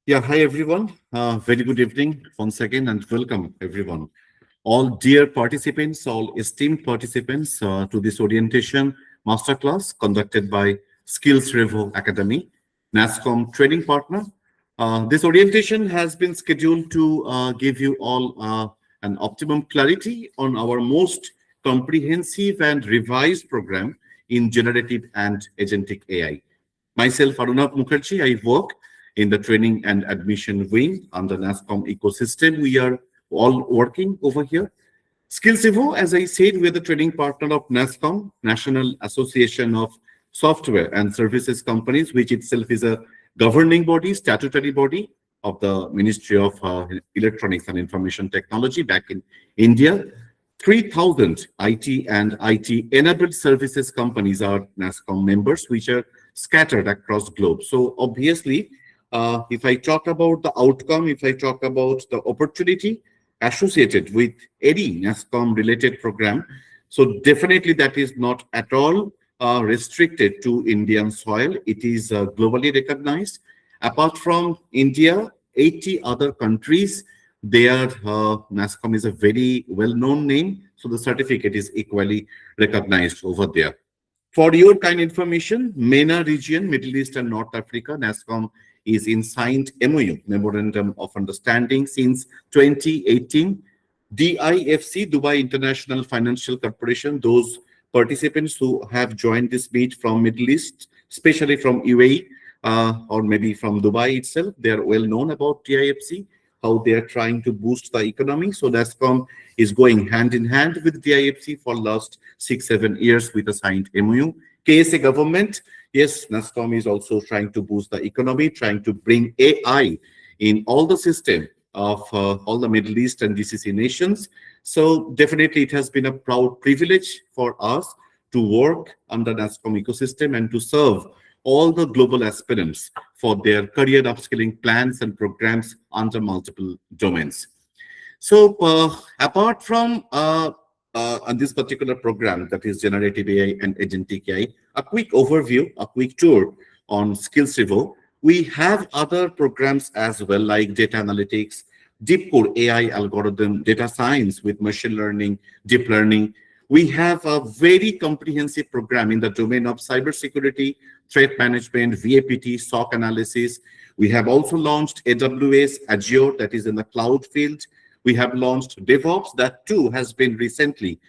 Yeah, hi everyone. Very good evening once again and welcome everyone. All dear participants, all esteemed participants to this orientation masterclass conducted by SkillzRevo Academy, NASSCOM training partner. This orientation has been scheduled to give you all an optimum clarity on our most comprehensive and revised program in generative and agentic AI. Myself, Arunab Mukherjee, I work in the training and admission wing on the NASSCOM ecosystem. We are all working over here. SkillzRevo, as I said, we're the training partner of NASSCOM, National Association of Software and Services Companies, which itself is a governing body, statutory body of the Ministry of Electronics and Information Technology back in India. 3,000 IT and IT-enabled services companies are NASSCOM members, which are scattered across globe. So obviously, if I talk about the outcome, if I talk about the opportunity associated with any NASSCOM related program, so definitely that is not at all restricted to Indian soil. It is globally recognized. Apart from India, 80 other countries, their NASSCOM is a very well-known name, so the certificate is equally recognized over there. For your kind information, MENA region, Middle East and North Africa, NASSCOM is in signed MOU, Memorandum of Understanding, since 2018. DIFC, Dubai International Financial Corporation, those participants who have joined this meet from Middle East, especially from UAE or maybe from Dubai itself, they are well known about DIFC, how they are trying to boost the economy. So NASSCOM is going hand in hand with DIFC for last 6-7 years with a signed MOU. KSA government, yes, NASSCOM is also trying to boost the economy, trying to bring AI in all the system of all the Middle East and GCC nations. So definitely it has been a proud privilege for us to work under NASSCOM ecosystem and to serve all the global aspirants for their career upskilling plans and programs under multiple domains. So apart from on this particular program, that is Generative AI and Agentic AI, a quick overview, a quick tour on SkillzRevo. We have other programs as well, like data analytics, deep core AI algorithm, data science with machine learning, deep learning. We have a very comprehensive program in the domain of cybersecurity, threat management, VAPT, SOC analysis. We have also launched AWS, Azure, that is in the cloud field. We have launched DevOps, that too has been recently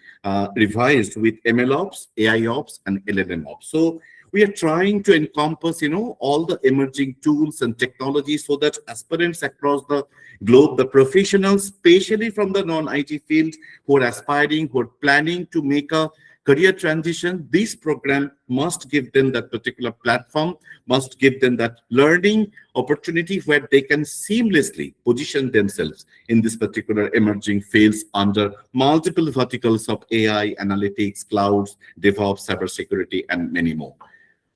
revised with MLOps, AIOps, and LLMOps. So we are trying to encompass, all the emerging tools and technologies so that aspirants across the globe, the professionals, especially from the non-IT field, who are aspiring, who are planning to make a career transition, this program must give them that particular platform, must give them that learning opportunity where they can seamlessly position themselves in this particular emerging fields under multiple verticals of AI, analytics, clouds, DevOps, cybersecurity, and many more.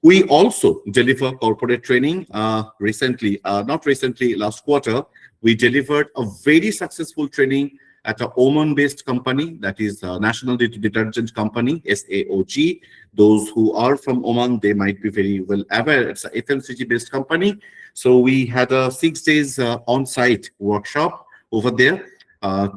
We also deliver corporate training. Not recently, last quarter, we delivered a very successful training at a Oman-based company, that is a National Detergent Company, SAOG. Those who are from Oman, they might be very well aware. It's a FMCG-based company. So we had a 6 days on-site workshop over there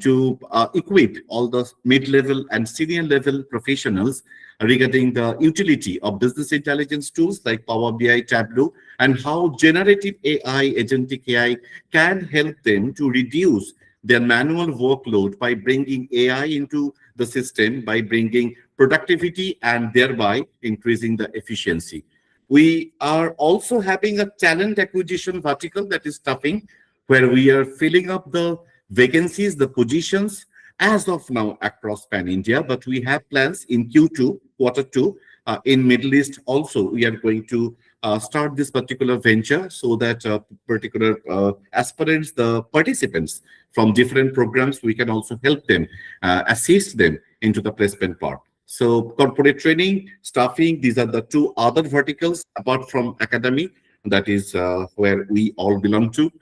to equip all the mid-level and senior-level professionals regarding the utility of business intelligence tools like Power BI, Tableau, and how generative AI, agentic AI can help them to reduce their manual workload by bringing AI into the system, by bringing productivity and thereby increasing the efficiency. We are also having a talent acquisition vertical, that is staffing, where we are filling up the vacancies, the positions as of now across pan-India, but we have plans in Q2, quarter two, in Middle East also. We are going to start this particular venture so that particular aspirants, the participants from different programs, we can also help them, assist them into the placement part. So corporate training, staffing, these are the two other verticals apart from academy. That is where we all belong to.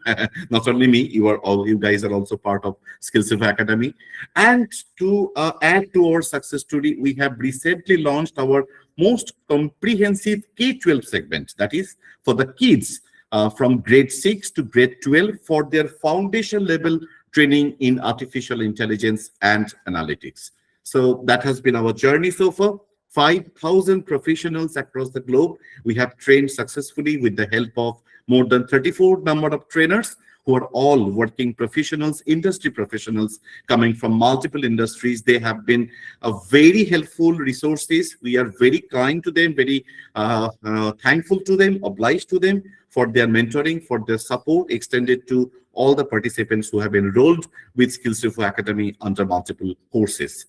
Not only me, you guys are also part of SkillzRevo Academy. And to add to our success story, we have recently launched our most comprehensive K-12 segment, that is for the kids, from grade 6 to grade 12 for their foundation level training in artificial intelligence and analytics. So that has been our journey so far. 5,000 professionals across the globe we have trained successfully with the help of more than 34 number of trainers who are all working professionals, industry professionals coming from multiple industries. They have been a very helpful resources. We are very kind to them, very thankful to them, obliged to them for their mentoring, for their support extended to all the participants who have enrolled with SkillzRevo Academy under multiple courses.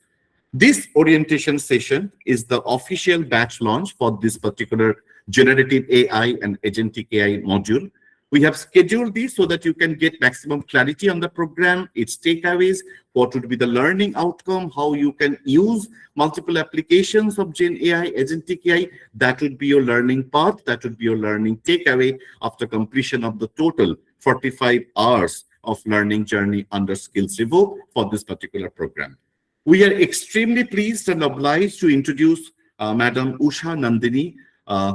This orientation session is the official batch launch for this particular generative AI and agentic AI module. We have scheduled this so that you can get maximum clarity on the program, its takeaways, what would be the learning outcome, how you can use multiple applications of Gen AI, agentic AI. That would be your learning path. That would be your learning takeaway after completion of the total 45 hours of learning journey under SkillzRevo for this particular program. We are extremely pleased and obliged to introduce Madam Usha Nandini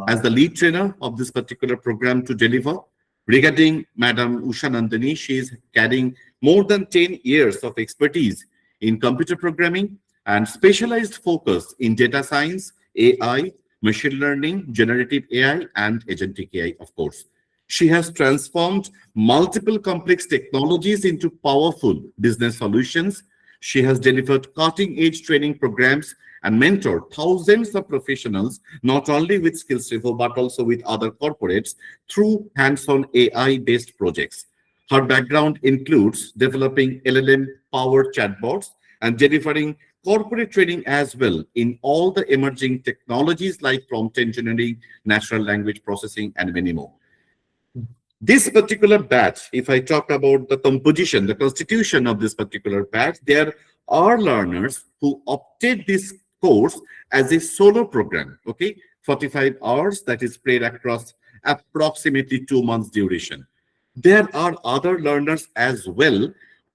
as the lead trainer of this particular program to deliver. Regarding Madam Usha Nandini, she is carrying more than 10 years of expertise in computer programming and specialized focus in data science, AI, machine learning, generative AI, and agentic AI, of course. She has transformed multiple complex technologies into powerful business solutions. She has delivered cutting-edge training programs and mentored thousands of professionals, not only with SkillzRevo, but also with other corporates through hands-on AI-based projects. Her background includes developing LLM-powered chatbots and delivering corporate training as well in all the emerging technologies like prompt engineering, natural language processing, and many more. This particular batch, if I talk about the composition, the constitution of this particular batch, there are learners who opted this course as a solo program, okay? 45 hours that is spread across approximately 2 months duration. There are other learners as well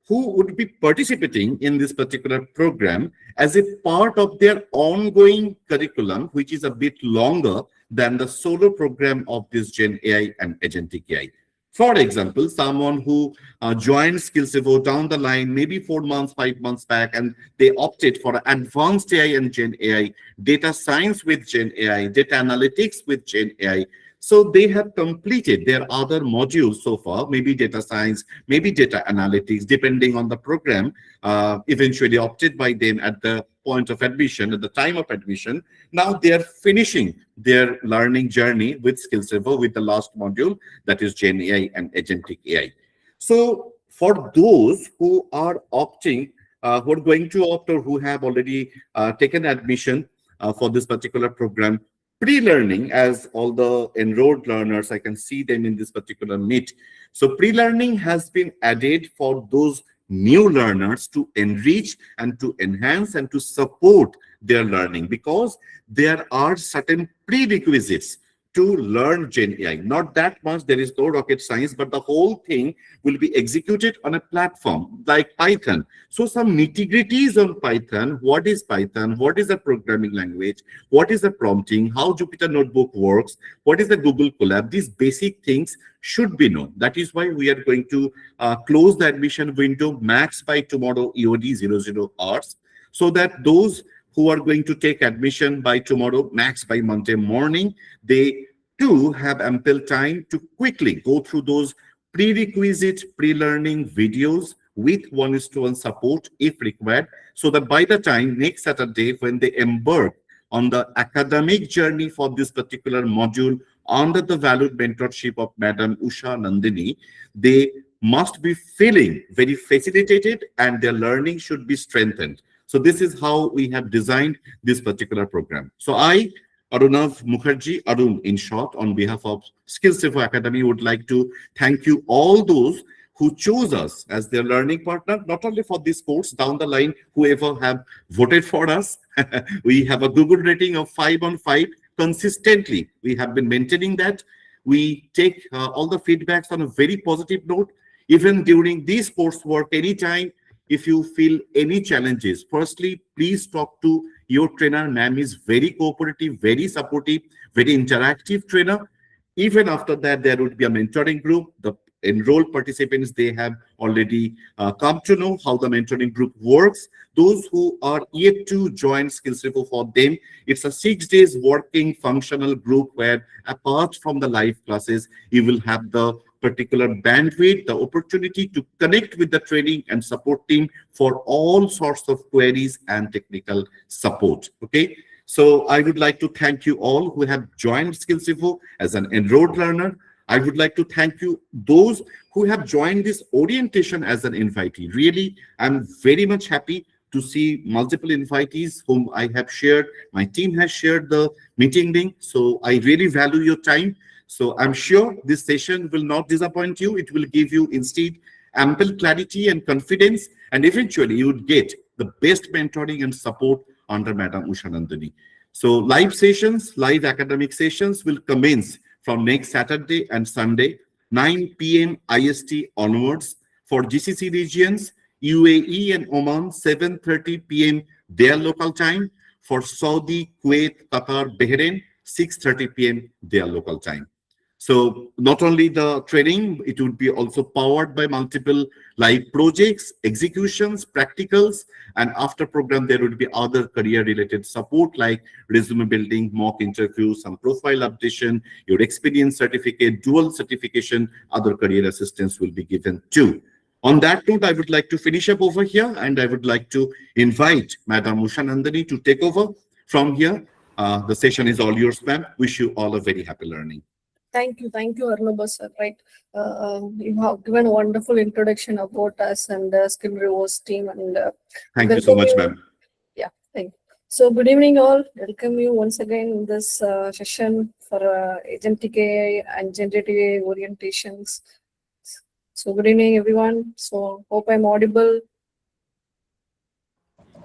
who would be participating in this particular program as a part of their ongoing curriculum, which is a bit longer than the solo program of this Gen AI and Agentic AI. For example, someone who joined SkillzRevo down the line, maybe 4 months, 5 months back, and they opted for advanced AI and Gen AI, data science with Gen AI, data analytics with Gen AI. So they have completed their other modules so far, maybe data science, maybe data analytics, depending on the program, eventually opted by them at the point of admission, at the time of admission. Now they are finishing their learning journey with SkillzRevo with the last module, that is Gen AI and Agentic AI. So for those who are opting, who are going to opt or who have already taken admission for this particular program, pre-learning, as all the enrolled learners, I can see them in this particular meet. So pre-learning has been added for those new learners to enrich and to enhance and to support their learning, because there are certain prerequisites to learn Gen AI. Not that much, there is no rocket science, but the whole thing will be executed on a platform like Python. So some nitty-gritties on Python. What is Python? What is a programming language? What is the prompting? How Jupyter Notebook works? What is the Google Colab? These basic things should be known. That is why we are going to close the admission window max by tomorrow EOD 00 hours, so that those who are going to take admission by tomorrow, max by Monday morning, they too have ample time to quickly go through those prerequisite pre-learning videos with one-to-one support if required, so that by the time next Saturday, when they embark on the academic journey for this particular module under the valued mentorship of Madam Usha Nandini, they must be feeling very facilitated and their learning should be strengthened. So this is how we have designed this particular program. So I, Arunav Mukherjee, Arun in short, on behalf of SkillzRevo Academy, would like to thank you all those who chose us as their learning partner, not only for this course, down the line, whoever have voted for us. We have a Google rating of 5 on 5 consistently. We have been maintaining that. We take all the feedbacks on a very positive note. Even during this coursework, anytime, if you feel any challenges, firstly, please talk to your trainer. Ma'am is very cooperative, very supportive, very interactive trainer. Even after that, there would be a mentoring group. The enrolled participants, they have already come to know how the mentoring group works. Those who are yet to join SkillzRevo, for them, it's a 6 days working functional group where apart from the live classes, you will have the particular bandwidth, the opportunity to connect with the training and support team for all sorts of queries and technical support. Okay. So I would like to thank you all who have joined SkillzRevo as an enrolled learner. I would like to thank you those who have joined this orientation as an invitee. Really, I'm very much happy to see multiple invitees whom I have shared. My team has shared the meeting link. So I really value your time. So I'm sure this session will not disappoint you. It will give you instead ample clarity and confidence. And eventually you would get the best mentoring and support under Madam Usha Nandini. So live sessions, live academic sessions will commence from next Saturday and Sunday, 9 p.m. IST onwards. For GCC regions, UAE and Oman, 7:30 p.m. their local time. For Saudi, Kuwait, Qatar, Bahrain, 6:30 p.m. their local time. So not only the training, it would be also powered by multiple live projects, executions, practicals, and after program, there would be other career related support like resume building, mock interviews, some profile updation, your experience certificate, dual certification, other career assistance will be given too. On that note, I would like to finish up over here, and I would like to invite Madam Usha Nandini to take over from here. The session is all yours, ma'am. Wish you all a very happy learning. Thank you, Arnab sir. Right, you have given a wonderful introduction about us and SkillzRevo's team, and thank you so much, ma'am. Yeah, thank you. So, good evening, all. Welcome you once again in this session for Agentic AI and Generative AI orientations. So, good evening, everyone. So, hope I'm audible.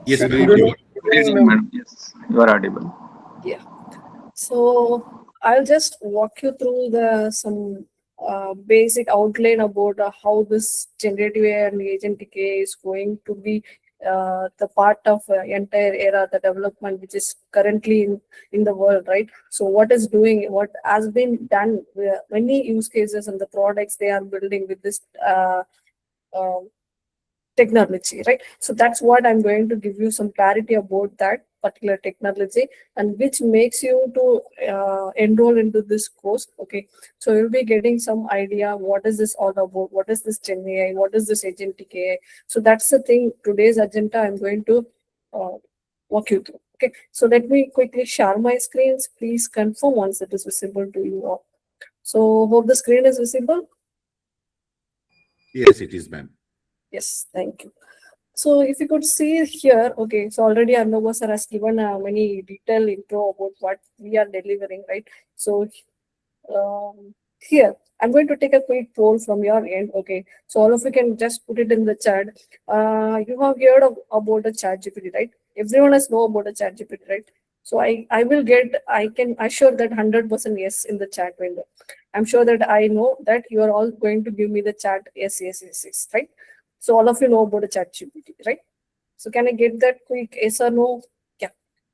Yes, good evening, madam. Yes, you are audible. Yeah. So I'll just walk you through some basic outline about how this generative AI and agentic AI is going to be the part of entire era, the development which is currently in the world, right? So what has been done, many use cases and the products they are building with this technology, right? So that's what I'm going to give you some clarity about that particular technology and which makes you to enroll into this course. Okay, so you'll be getting some idea what is this all about, what is this Gen AI, what is this agentic AI. So that's the thing, today's agenda I'm going to walk you through. Okay, so let me quickly share my screens. Please confirm once it is visible to you all. So hope the screen is visible. Yes, it is, ma'am. Yes, thank you. So if you could see here, okay, so already Arnab sir has given many detailed intro about what we are delivering, right? So here, I'm going to take a quick poll from your end, okay? So all of you can just put it in the chat. You have heard about a ChatGPT, right? Everyone has know about a ChatGPT, right? So I can assure that 100% yes in the chat window. I'm sure that I know that you are all going to give me the chat yes, right? So all of you know about the ChatGPT, right? So can I get that quick yes or no? Yeah.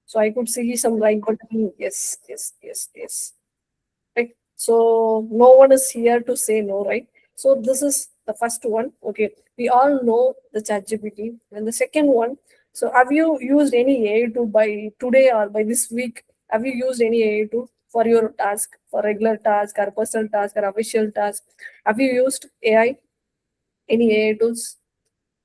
So I could see some like button. Yes. Right. So no one is here to say no, right? So this is the first one. Okay. We all know the ChatGPT. And the second one. So have you used any AI tool by today or by this week? Have you used any AI tool for your task, for regular task or personal task or official task? Have you used AI? Any AI tools?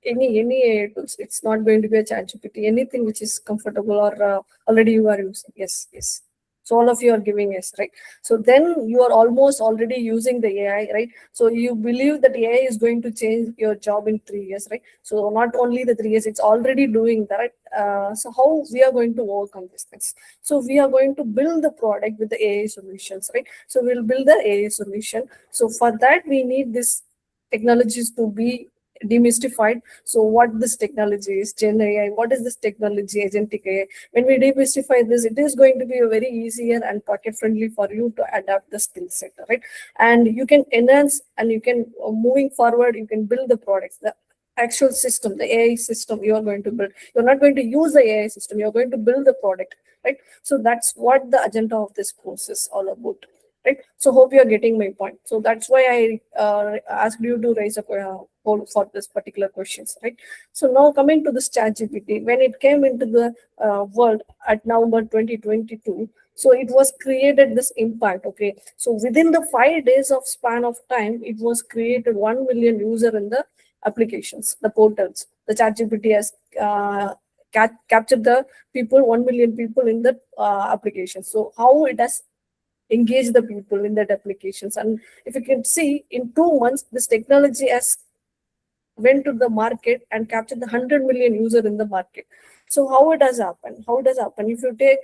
Any AI tools? It's not going to be a ChatGPT. Anything which is comfortable or already you are using. Yes. So all of you are giving yes, right? So then you are almost already using the AI, right? So you believe that AI is going to change your job in 3 years, right? So not only the 3 years, it's already doing that. So how we are going to overcome these things? So we are going to build the product with the AI solutions, right? So we'll build the AI solution. So for that, we need this technologies to be demystified. So what this technology is, Gen AI, what is this technology, agentic AI? When we demystify this, it is going to be a very easier and pocket friendly for you to adapt the skill set, right? And you can enhance and you can moving forward, you can build the products, the actual system, the AI system you are going to build. You're not going to use the AI system, you're going to build the product, right? So that's what the agenda of this course is all about. right? So hope you are getting my point. So that's why I asked you to raise a poll for this particular questions, right? So now coming to this ChatGPT, when it came into the world at November 2022, so it was created this impact. Okay, so within the 5 days of span of time, it was created 1 million user in the applications, the portals. The ChatGPT has captured the people, 1 million people in the application. So how it has engaged the people in that applications, and if you can see, in 2 months, this technology has went to the market and captured the 100 million user in the market. So how it has happened? How it has happened? If you take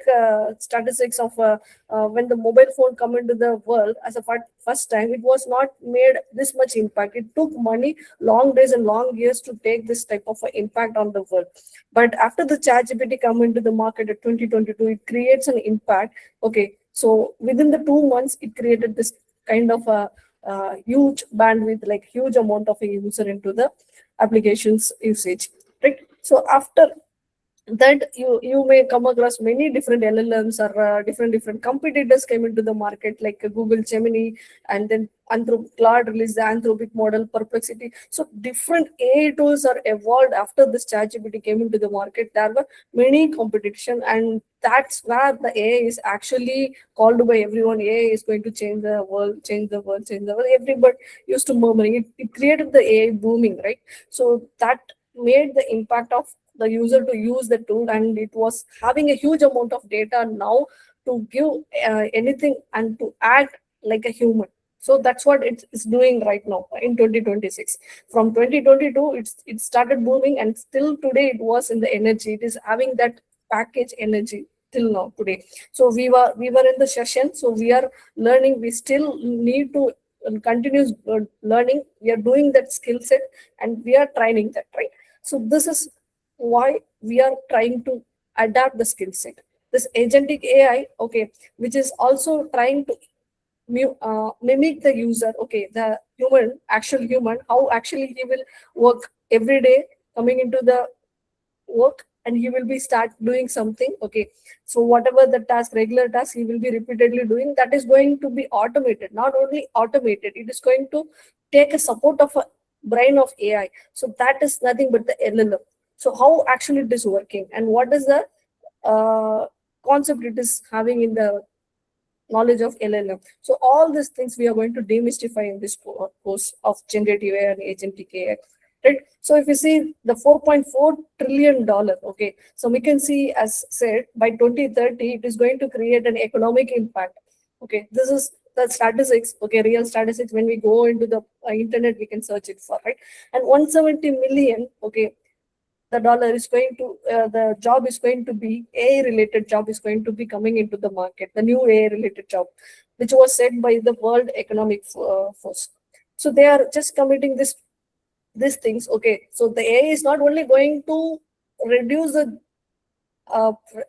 statistics of when the mobile phone come into the world as a first time, it was not made this much impact. It took money, long days and long years to take this type of impact on the world. But after the ChatGPT come into the market at 2022, it creates an impact. Okay, so within the 2 months, it created this kind of a huge bandwidth, like huge amount of a user into the applications usage, right? So after that, you may come across many different LLMs or different competitors came into the market, like Google Gemini, and then Claude released the Anthropic model, Perplexity. So different AI tools are evolved after this ChatGPT came into the market. There were many competition, and that's where the AI is actually called by everyone. AI is going to change the world, change the world, change the world. Everybody used to murmuring. It created the AI booming, right? So that made the impact of the user to use the tool, and it was having a huge amount of data now to give anything and to act like a human. So that's what it's doing right now in 2026. From 2022, it started booming, and still today it was in the energy. It is having that package energy till now today. So we were in the session, so we are learning. We still need to continuous learning. We are doing that skill set, and we are training that, right? So this is why we are trying to adapt the skill set. This agentic AI, okay, which is also trying to mimic the user, okay, the human, actual human, how actually he will work every day, coming into the work, and he will be start doing something. Okay, so whatever the task, regular task, he will be repeatedly doing, that is going to be automated. Not only automated, it is going to take a support of a brain of AI. So that is nothing but the LLM. So how actually it is working, and what is the concept it is having in the knowledge of LLM. So all these things we are going to demystify in this course of generative AI and agentic AI. Right? So if you see the $4.4 trillion, okay, so we can see, as said, by 2030, it is going to create an economic impact. Okay, this is the statistics, okay, real statistics. When we go into the internet, we can search it for, right? And 170 million, okay, the dollar is going to, the job is going to be, AI related job is going to be coming into the market, the new AI related job, which was said by the World Economic Forum. So they are just committing these things, okay. So the AI is not only going to reduce the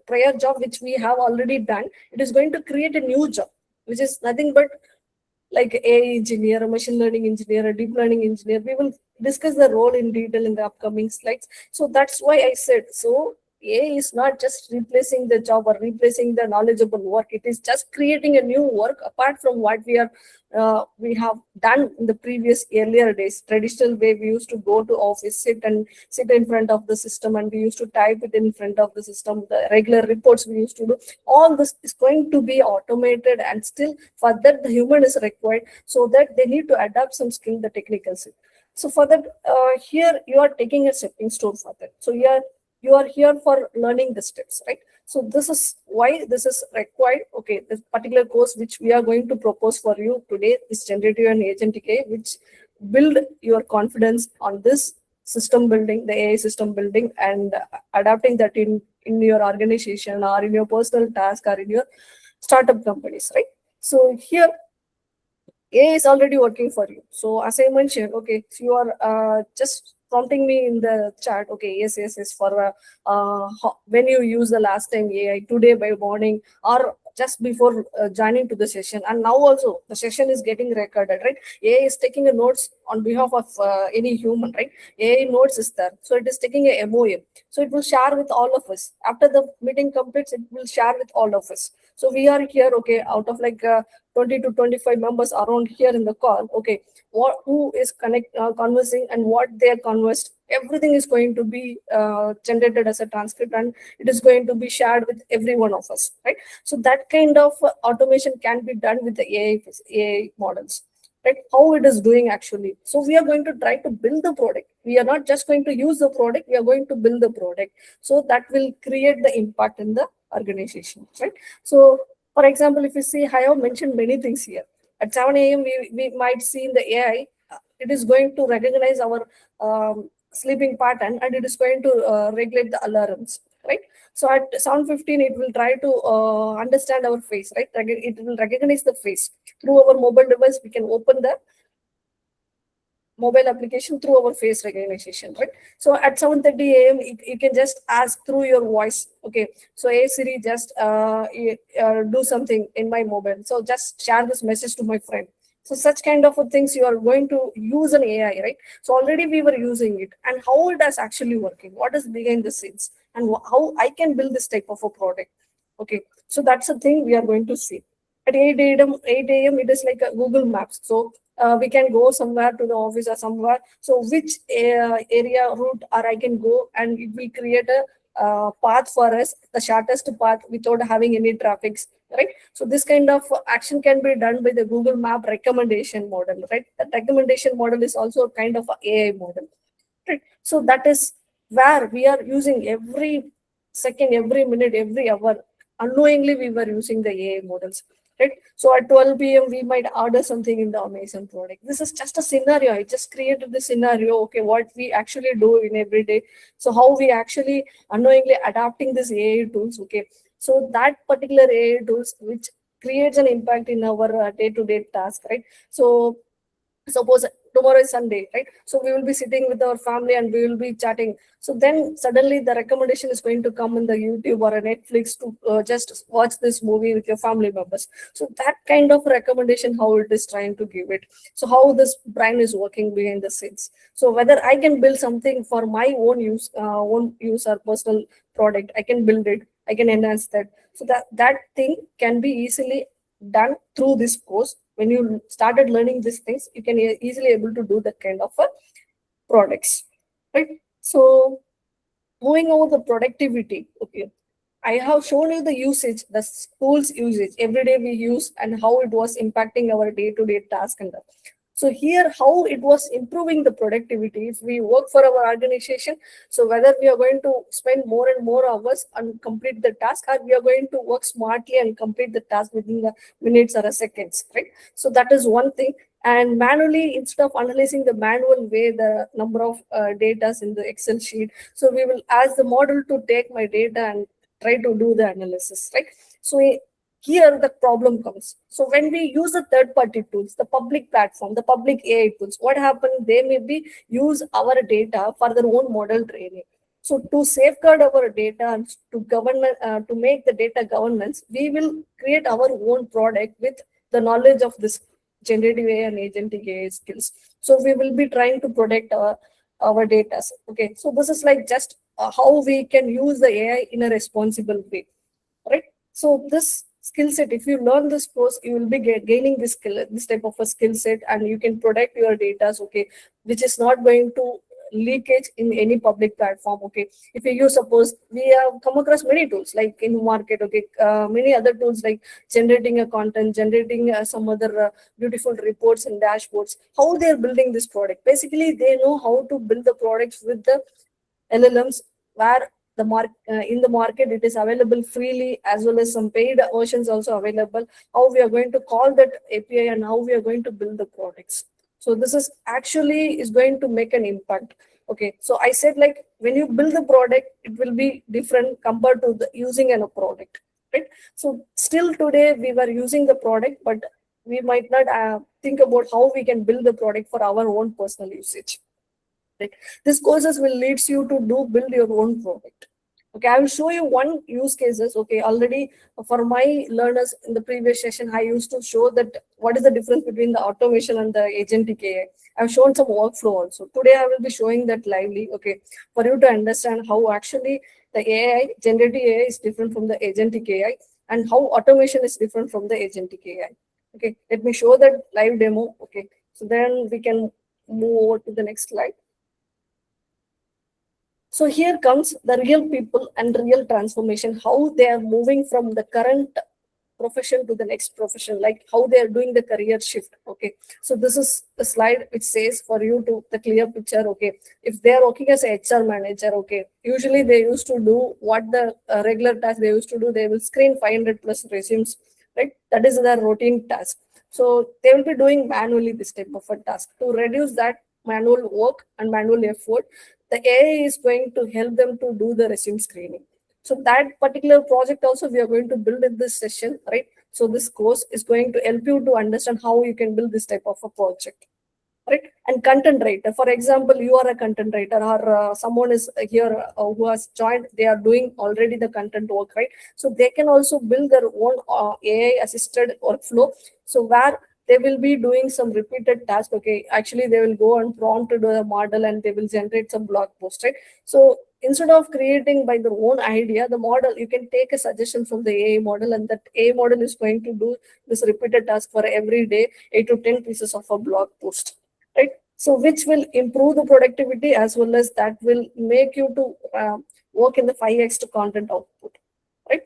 prior job which we have already done, it is going to create a new job, which is nothing but like AI engineer, a machine learning engineer, a deep learning engineer. We will discuss the role in detail in the upcoming slides. So that's why I said, so AI is not just replacing the job or replacing the knowledgeable work. It is just creating a new work apart from what we have done in the previous earlier days. Traditional way, we used to go to office, sit in front of the system, and we used to type it in front of the system. The regular reports we used to do. All this is going to be automated, and still for that the human is required, so that they need to adapt some skill, the technical skill. So for that, here you are taking a stepping stone for that. So you are here for learning the steps, right? So this is why this is required. Okay, this particular course which we are going to propose for you today is generative and agentic AI, which build your confidence on this system building, the AI system building, and adapting that in your organization or in your personal task or in your startup companies, right? So here AI is already working for you. So as I mentioned, okay, so you are just prompting me in the chat. Okay, yes, for when you use the last time AI, today by morning or just before joining to the session. And now also the session is getting recorded, right? AI is taking a notes on behalf of any human, right? AI notes is there. So it is taking a MOM. So it will share with all of us. After the meeting completes, it will share with all of us. So we are here, okay, out of like 20 to 25 members around here in the call, okay, who is conversing and what they are conversed, everything is going to be generated as a transcript, and it is going to be shared with every one of us, right? So that kind of automation can be done with the AI models, right? How it is doing actually. So we are going to try to build the product. We are not just going to use the product, we are going to build the product. So that will create the impact in the organization, right? So for example, if you see, I have mentioned many things here. At 7 a.m., we might see in the AI, it is going to recognize our sleeping pattern, and it is going to regulate the alarms, right? So at 7:15, it will try to understand our face, right? It will recognize the face. Through our mobile device, we can open the mobile application through our face recognition, right? So at 7:30 a.m., you can just ask through your voice, okay, so hey Siri, just do something in my mobile. So just share this message to my friend. So such kind of things you are going to use an AI, right? So already we were using it, and how it is actually working, what is behind the scenes, and how I can build this type of a product. Okay, so that's the thing we are going to see. At 8 a.m., it is like a Google Maps. So we can go somewhere to the office or somewhere. So which area route or I can go, and it will create a path for us, the shortest path without having any traffics, right? So this kind of action can be done by the Google Map recommendation model, right? That recommendation model is also a kind of a AI model, right? So that is where we are using every second, every minute, every hour. Unknowingly, we were using the AI models, right? So at 12 p.m., we might order something in the Amazon product. This is just a scenario. I just created the scenario. Okay, what we actually do in every day. So how we actually unknowingly adapting this AI tools. Okay, so that particular AI tools which creates an impact in our day-to-day task, right? So suppose tomorrow is Sunday, right? So we will be sitting with our family and we will be chatting. So then suddenly the recommendation is going to come in the YouTube or a Netflix to just watch this movie with your family members. So that kind of recommendation, how it is trying to give it. So how this brain is working behind the scenes. So whether I can build something for my own use or personal product, I can build it. I can enhance that. So that thing can be easily done through this course. When you started learning these things, you can easily able to do that kind of products, right? So moving over the productivity, okay, I have shown you the usage, the tools usage every day we use, and how it was impacting our day-to-day task and that. So here, how it was improving the productivity if we work for our organization. So whether we are going to spend more and more hours and complete the task, or we are going to work smartly and complete the task within the minutes or seconds, right? So that is one thing. And manually, instead of analyzing the manual way, the number of data in the Excel sheet, so we will ask the model to take my data and try to do the analysis, right? So here the problem comes. So when we use the third-party tools, the public platform, the public AI tools, what happens? They maybe use our data for their own model training. So to safeguard our data and to make the data governance, we will create our own product with the knowledge of this generative AI and agentic AI skills. So we will be trying to protect our data. Okay, so this is like just how we can use the AI in a responsible way, right? So this skill set, if you learn this course, you will be gaining this type of a skill set, and you can protect your data, okay, which is not going to leakage in any public platform. Okay, if you use, suppose we have come across many tools like in market, okay, many other tools like generating a content, generating some other beautiful reports and dashboards. How they are building this product, basically they know how to build the products with the LLMs, where in the market it is available freely, as well as some paid versions also available. How we are going to call that API and how we are going to build the products. So this is actually is going to make an impact. Okay, so I said, like, when you build the product, it will be different compared to the using a product, right? So still today we were using the product, but we might not think about how we can build the product for our own personal usage. Right? This courses will leads you to build your own product. Okay, I will show you one use cases. Okay, already for my learners in the previous session, I used to show that what is the difference between the automation and the agentic AI. I've shown some workflow also. Today I will be showing that lively. Okay, for you to understand how actually the AI, generative AI, is different from the agentic AI. and how automation is different from the agentic AI. Okay, let me show that live demo. Okay, so then we can move over to the next slide. So here comes the real people and real transformation, how they are moving from the current profession to the next profession, like how they are doing the career shift. Okay, so this is the slide which says for you to the clear picture. Okay, if they are working as a HR manager, okay, usually they used to do what the regular task they used to do. They will screen 500 plus resumes, right? That is their routine task. So they will be doing manually this type of a task. To reduce that manual work and manual effort, the AI is going to help them to do the resume screening. So that particular project also we are going to build in this session, right? So this course is going to help you to understand how you can build this type of a project, right? And content writer, for example, you are a content writer, or someone is here who has joined, they are doing already the content work, right? So they can also build their own AI assisted workflow. So where they will be doing some repeated tasks. Okay, actually they will go and prompt to do a model and they will generate some blog post, right? So instead of creating by their own idea, the model, you can take a suggestion from the AI model, and that AI model is going to do this repeated task for every day, 8 to 10 pieces of a blog post, right? So which will improve the productivity, as well as that will make you to work in the 5x to content output, right?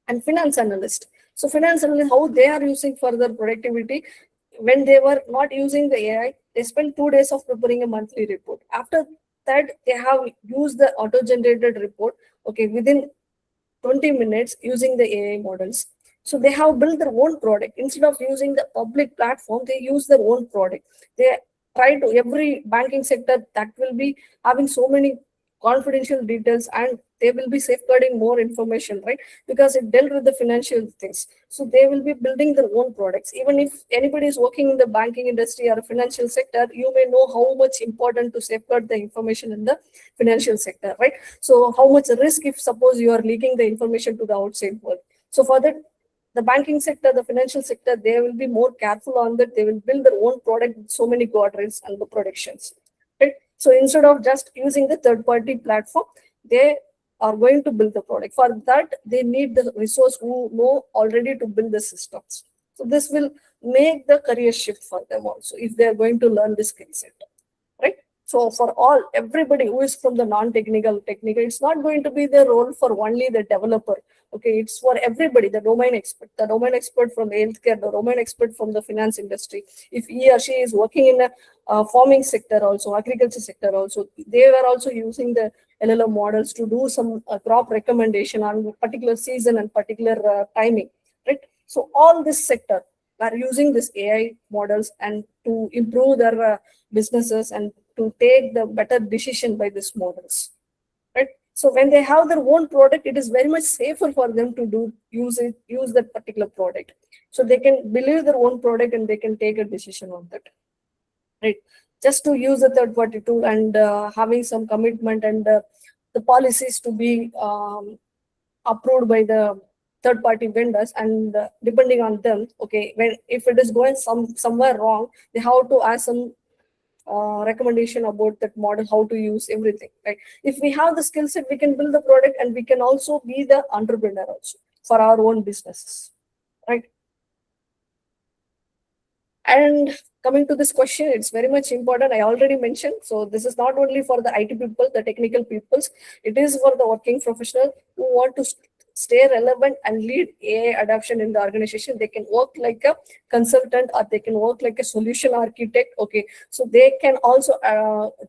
And finance analyst. So finance analyst, how they are using for their productivity. When they were not using the AI, they spent 2 days of preparing a monthly report. After that, they have used the auto-generated report, okay, within 20 minutes using the AI models. So they have built their own product. Instead of using the public platform, they use their own product. They try to, every banking sector that will be having so many confidential details, and they will be safeguarding more information, right? Because it dealt with the financial things. So they will be building their own products. Even if anybody is working in the banking industry or a financial sector, you may know how much important to safeguard the information in the financial sector, right? So how much risk if suppose you are leaking the information to the outside world. So for that, the banking sector, the financial sector, they will be more careful on that. They will build their own product with so many guardrails and the protections, right? So instead of just using the third-party platform, they are going to build the product. For that, they need the resource who know already to build the systems. So this will make the career shift for them also, if they are going to learn this skill set, right? So for all, everybody who is from the non-technical, technical, it's not going to be the role for only the developer. Okay, it's for everybody, the domain expert from healthcare, the domain expert from the finance industry. If he or she is working in a farming sector also, agriculture sector also, they were also using the LLM models to do some crop recommendation on particular season and particular timing, right? So all this sector are using this AI models and to improve their businesses and to take the better decision by these models, right? So when they have their own product, it is very much safer for them to use that particular product. So they can believe their own product and they can take a decision on that, right? Just to use a third party tool and having some commitment and the policies to be approved by the third party vendors, and depending on them, okay, when if it is going somewhere wrong, they have to ask some recommendation about that model, how to use everything, right? If we have the skill set, we can build the product, and we can also be the entrepreneur also for our own businesses, right? And coming to this question, it's very much important. I already mentioned, so this is not only for the IT people, the technical peoples, it is for the working professional who want to stay relevant and lead AI adoption in the organization. They can work like a consultant, or they can work like a solution architect. Okay, so they can also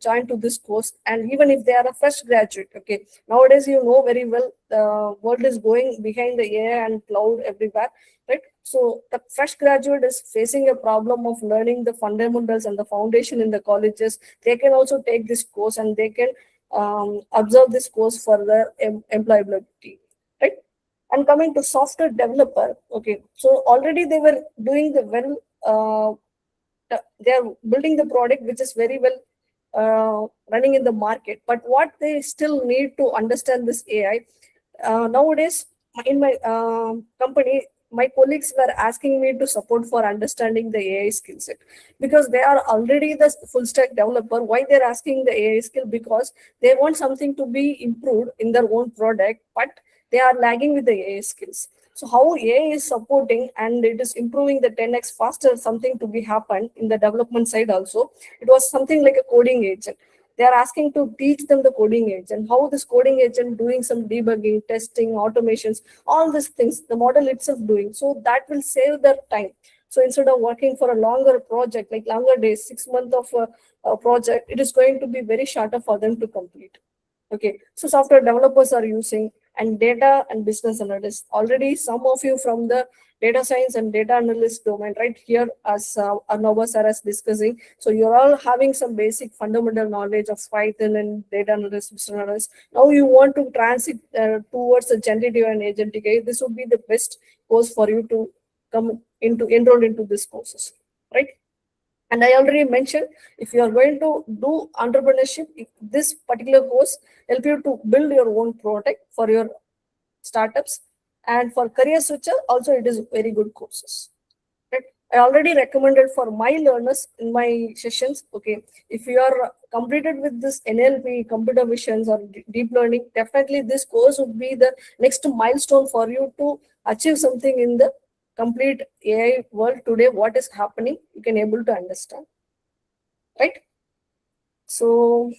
join to this course. And even if they are a fresh graduate, okay, nowadays you know very well the world is going behind the AI and cloud everywhere, right? So the fresh graduate is facing a problem of learning the fundamentals and the foundation in the colleges. They can also take this course, and they can observe this course for their employability, right? And coming to software developer, okay, so already they were doing the they are building the product which is very well running in the market. But what they still need to understand this AI nowadays in my company, my colleagues were asking me to support for understanding the AI skill set, because they are already the full stack developer. Why they're asking the AI skill? Because they want something to be improved in their own product, but they are lagging with the AI skills. So how AI is supporting and it is improving the 10x faster, something to be happened in the development side also. It was something like a coding agent. They are asking to teach them the coding agent, how this coding agent doing some debugging, testing, automations, all these things, the model itself doing. So that will save their time. So instead of working for a longer project, like longer days, 6 months of a project, it is going to be very shorter for them to complete. Okay, so software developers are using, and data and business analysts. Already some of you from the data science and data analyst domain right here, as Arnava sir is discussing. So you're all having some basic fundamental knowledge of Python and data analyst, business analyst. Now you want to transit towards a generative and agentic AI. This would be the best course for you to come into, enroll into these courses, right? And I already mentioned, if you are going to do entrepreneurship, this particular course help you to build your own product for your startups. And for career switcher, also it is very good courses. Right? I already recommended for my learners in my sessions. Okay, if you are completed with this NLP, computer visions, or deep learning, definitely this course would be the next milestone for you to achieve something in the complete AI world today. What is happening, you can able to understand, right? So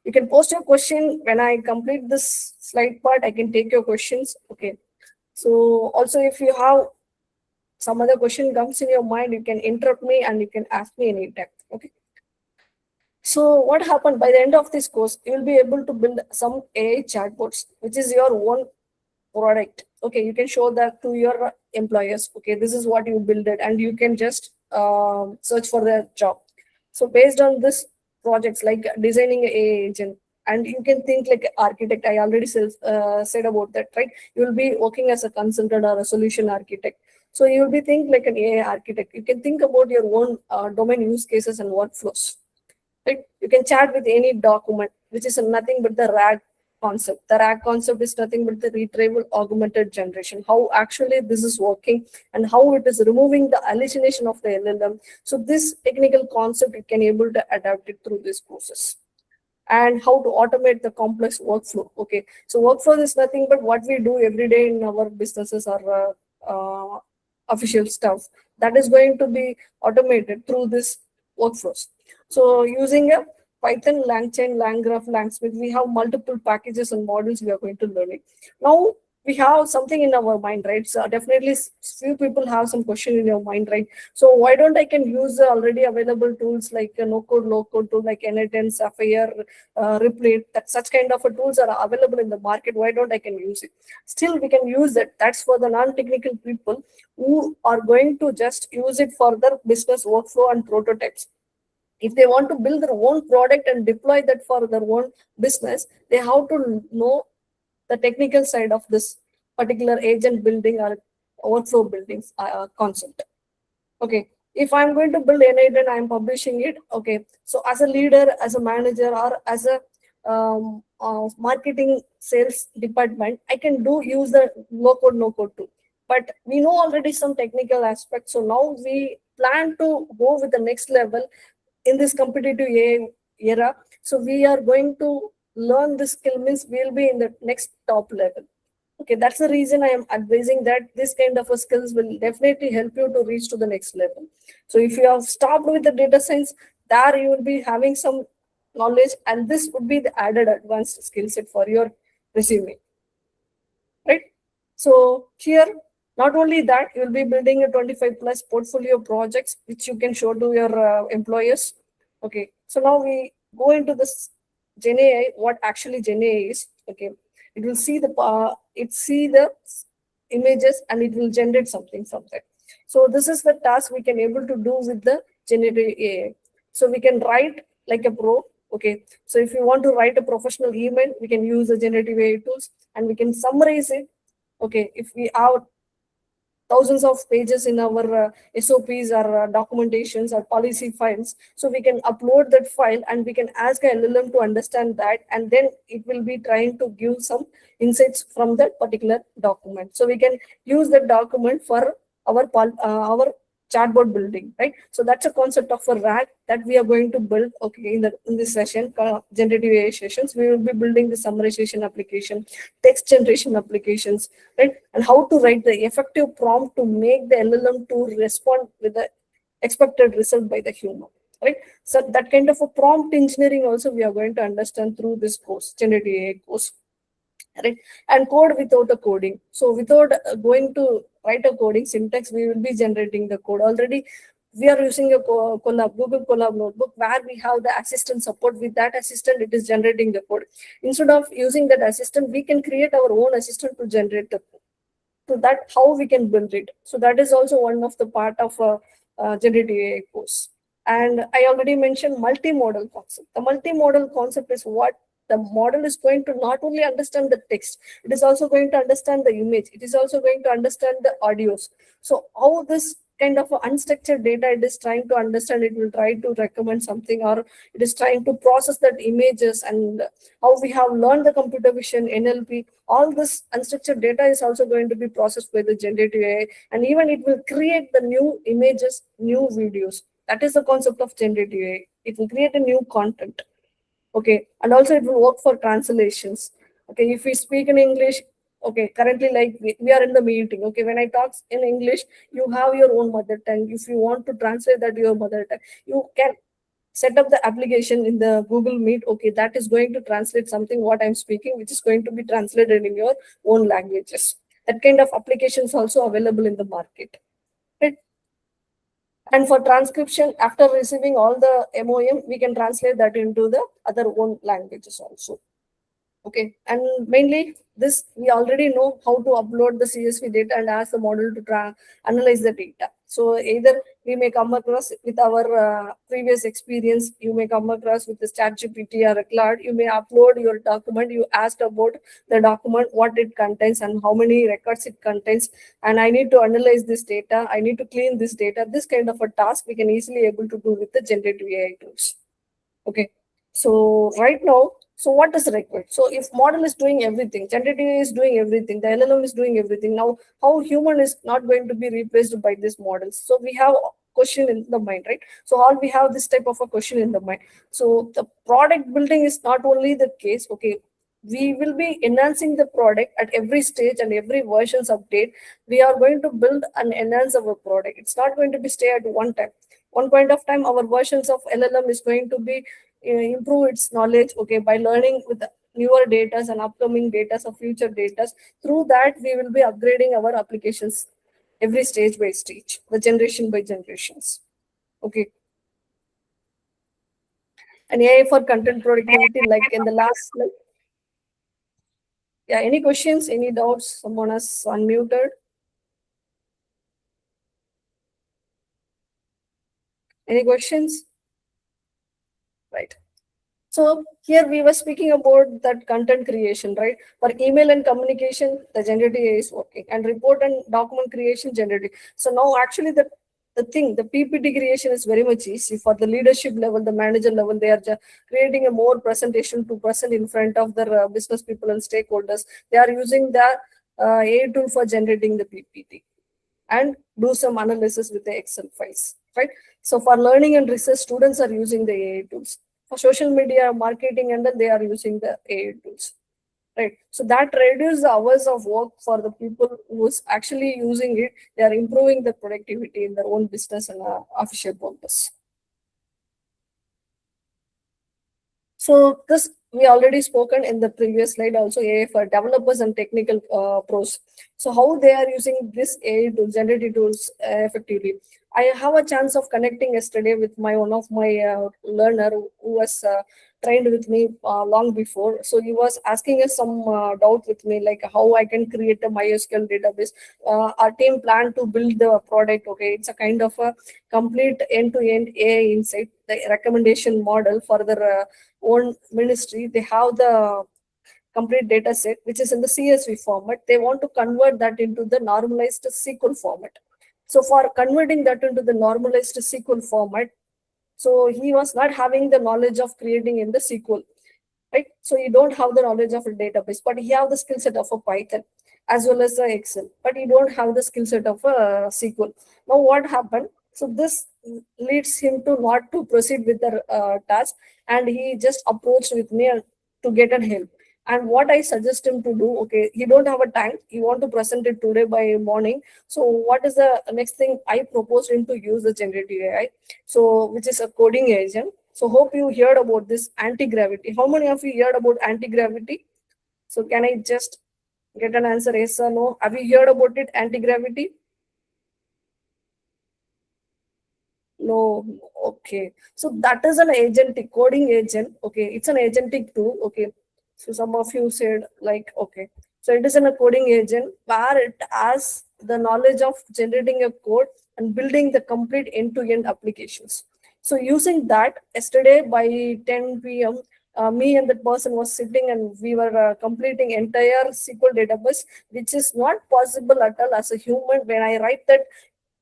you can post your question when I complete this slide part. I can take your questions. Okay. So also, if you have some other question comes in your mind, you can interrupt me and you can ask me anytime. Okay. So what happened by the end of this course, you will be able to build some AI chatbots, which is your own product. Okay, you can show that to your employers. Okay, this is what you build it, and you can just search for the job. So based on this projects like designing a agent, and you can think like an architect. I already said about that, right? You will be working as a consultant or a solution architect. So you will be think like an AI architect. You can think about your own domain use cases and workflows. Right? You can chat with any document, which is nothing but the RAG concept. The RAG concept is nothing but the Retrieval-Augmented Generation. How actually this is working and how it is removing the hallucination of the LLM. So this technical concept, you can able to adapt it through these courses. And how to automate the complex workflow. Okay, so workflow is nothing but what we do every day in our businesses or official stuff that is going to be automated through this workflows. So using a Python, LangChain, LangGraph, LangSmith, we have multiple packages and models we are going to learn it. Now we have something in our mind, right? So definitely few people have some question in your mind, right? So why don't I can use the already available tools like a no-code, low-code tool like N8N, Sapphire, Replate, that such kind of tools are available in the market. Why don't I can use it? Still, we can use that. That's for the non-technical people who are going to just use it for their business workflow and prototypes. If they want to build their own product and deploy that for their own business, they have to know the technical side of this particular agent building or workflow building concept. Okay, if I'm going to build N8 and I'm publishing it, okay, so as a leader, as a manager, or as a marketing sales department, I can use the low code, no code too. But we know already some technical aspects, so now we plan to go with the next level in this competitive AI era. So we are going to learn this skill, means we'll be in the next top level. Okay, that's the reason I am advising that this kind of a skills will definitely help you to reach to the next level. So if you have stopped with the data science, there you will be having some knowledge, and this would be the added advanced skill set for your resume, right? So here, not only that, you will be building a 25 plus portfolio projects, which you can show to your employers. Okay, so now we go into this GenAI, what actually GenAI is. Okay, it will see the images and it will generate something from that. So this is the task we can able to do with the generative AI. So we can write like a pro. Okay, so if you want to write a professional email, we can use the generative AI tools and we can summarize it. Okay, if we have thousands of pages in our SOPs or documentations or policy files, so we can upload that file and we can ask a LLM to understand that, and then it will be trying to give some insights from that particular document. So we can use that document for our chatbot building, right? So that's a concept of a RAG that we are going to build. Okay, in this session, generative AI sessions, we will be building the summarization application, text generation applications, right? And how to write the effective prompt to make the LLM to respond with the expected result by the human, right? So that kind of a prompt engineering also we are going to understand through this course, generative AI course, right? And code without a coding. So without going to write a coding syntax, we will be generating the code. Already we are using a collab, Google Colab notebook, where we have the assistant support. With that assistant, it is generating the code. Instead of using that assistant, we can create our own assistant to generate the code. So that how we can build it. So that is also one of the part of a generative AI course. And I already mentioned multimodal concept. The multimodal concept is what the model is going to not only understand the text, it is also going to understand the image. It is also going to understand the audios. So how this kind of unstructured data it is trying to understand, it will try to recommend something, or it is trying to process that images, and how we have learned the computer vision, NLP, all this unstructured data is also going to be processed by the generative AI, and even it will create the new images, new videos. That is the concept of generative AI. It will create a new content. Okay, and also it will work for translations. Okay, if we speak in English, okay, currently like we are in the meeting. Okay, when I talk in English, you have your own mother tongue. If you want to translate that to your mother tongue, you can set up the application in the Google Meet. Okay, that is going to translate something what I'm speaking, which is going to be translated in your own languages. That kind of applications also available in the market. Right? And for transcription, after receiving all the MOM, we can translate that into the other own languages also. Okay, and mainly this we already know how to upload the CSV data and ask the model to analyze the data. So either we may come across with our previous experience, you may come across with the ChatGPT or a Cloud, you may upload your document, you asked about the document, what it contains and how many records it contains, and I need to analyze this data, I need to clean this data. This kind of a task we can easily able to do with the generative AI tools. Okay, so right now, so what is required? So if model is doing everything, generative AI is doing everything, the LLM is doing everything. Now, how human is not going to be replaced by these models? So we have a question in the mind, right? So all we have this type of a question in the mind. So the product building is not only the case. Okay, we will be enhancing the product at every stage and every versions update. We are going to build and enhance our product. It's not going to be stay at one time. One point of time, our versions of LLM is going to be improve its knowledge, okay, by learning with newer data and upcoming data or future data. Through that, we will be upgrading our applications every stage by stage, the generation by generations. Okay. And AI for content productivity, like in the last slide. Yeah, any questions, any doubts? Someone has unmuted. Any questions? Right. So here we were speaking about that content creation, right? For email and communication, the generative AI is working, and report and document creation, generative. So now actually the PPT creation is very much easy. For the leadership level, the manager level, they are creating a more presentation to present in front of their business people and stakeholders. They are using the AI tool for generating the PPT and do some analysis with the Excel files, right? So for learning and research, students are using the AI tools. For social media marketing, and then they are using the AI tools, right? So that reduces the hours of work for the people who's actually using it. They are improving the productivity in their own business and official purpose. So this we already spoken in the previous slide also, AI for developers and technical pros. So how they are using this AI tools, generative tools effectively. I have a chance of connecting yesterday with one of my learner who was trained with me long before. So he was asking us some doubt with me, like how I can create a MySQL database. Our team planned to build the product. Okay, it's a kind of a complete end-to-end AI insight, the recommendation model for their own ministry. They have the complete data set, which is in the CSV format. They want to convert that into the normalized SQL format. So for converting that into the normalized SQL format, so he was not having the knowledge of creating in the SQL, right? So you don't have the knowledge of a database, but he have the skill set of a Python as well as the Excel, but you don't have the skill set of a SQL. Now what happened? So this leads him to not to proceed with the task, and he just approached with me to get an help. And what I suggest him to do, okay, he don't have a time, he want to present it today by morning. So what is the next thing? I proposed him to use the generative AI, so which is a coding agent. So hope you heard about this anti-gravity. How many of you heard about anti-gravity? So can I just get an answer, yes or no? Have you heard about it, anti-gravity? No. Okay. So that is an agentic coding agent. Okay. It's an agentic tool. Okay. So some of you said like, okay. So it is a coding agent where it has the knowledge of generating a code and building the complete end-to-end applications. So using that, yesterday by 10 p.m., me and that person was sitting and we were completing entire SQL database, which is not possible at all as a human. When I write that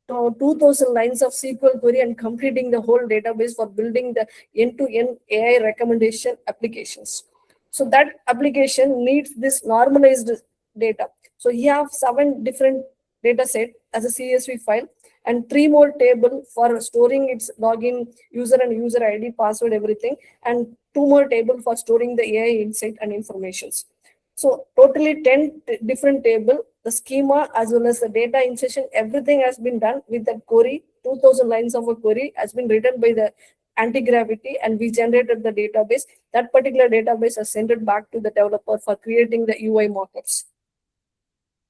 2000 lines of SQL query and completing the whole database for building the end-to-end AI recommendation applications. So that application needs this normalized data. So you have 7 different data set as a CSV file and 3 more table for storing its login, user and user ID, password, everything, and 2 more table for storing the AI insight and informations. So totally 10 different table, the schema as well as the data insertion, everything has been done with that query. 2000 lines of a query has been written by the anti-gravity, and we generated the database. That particular database has sent it back to the developer for creating the UI mockups.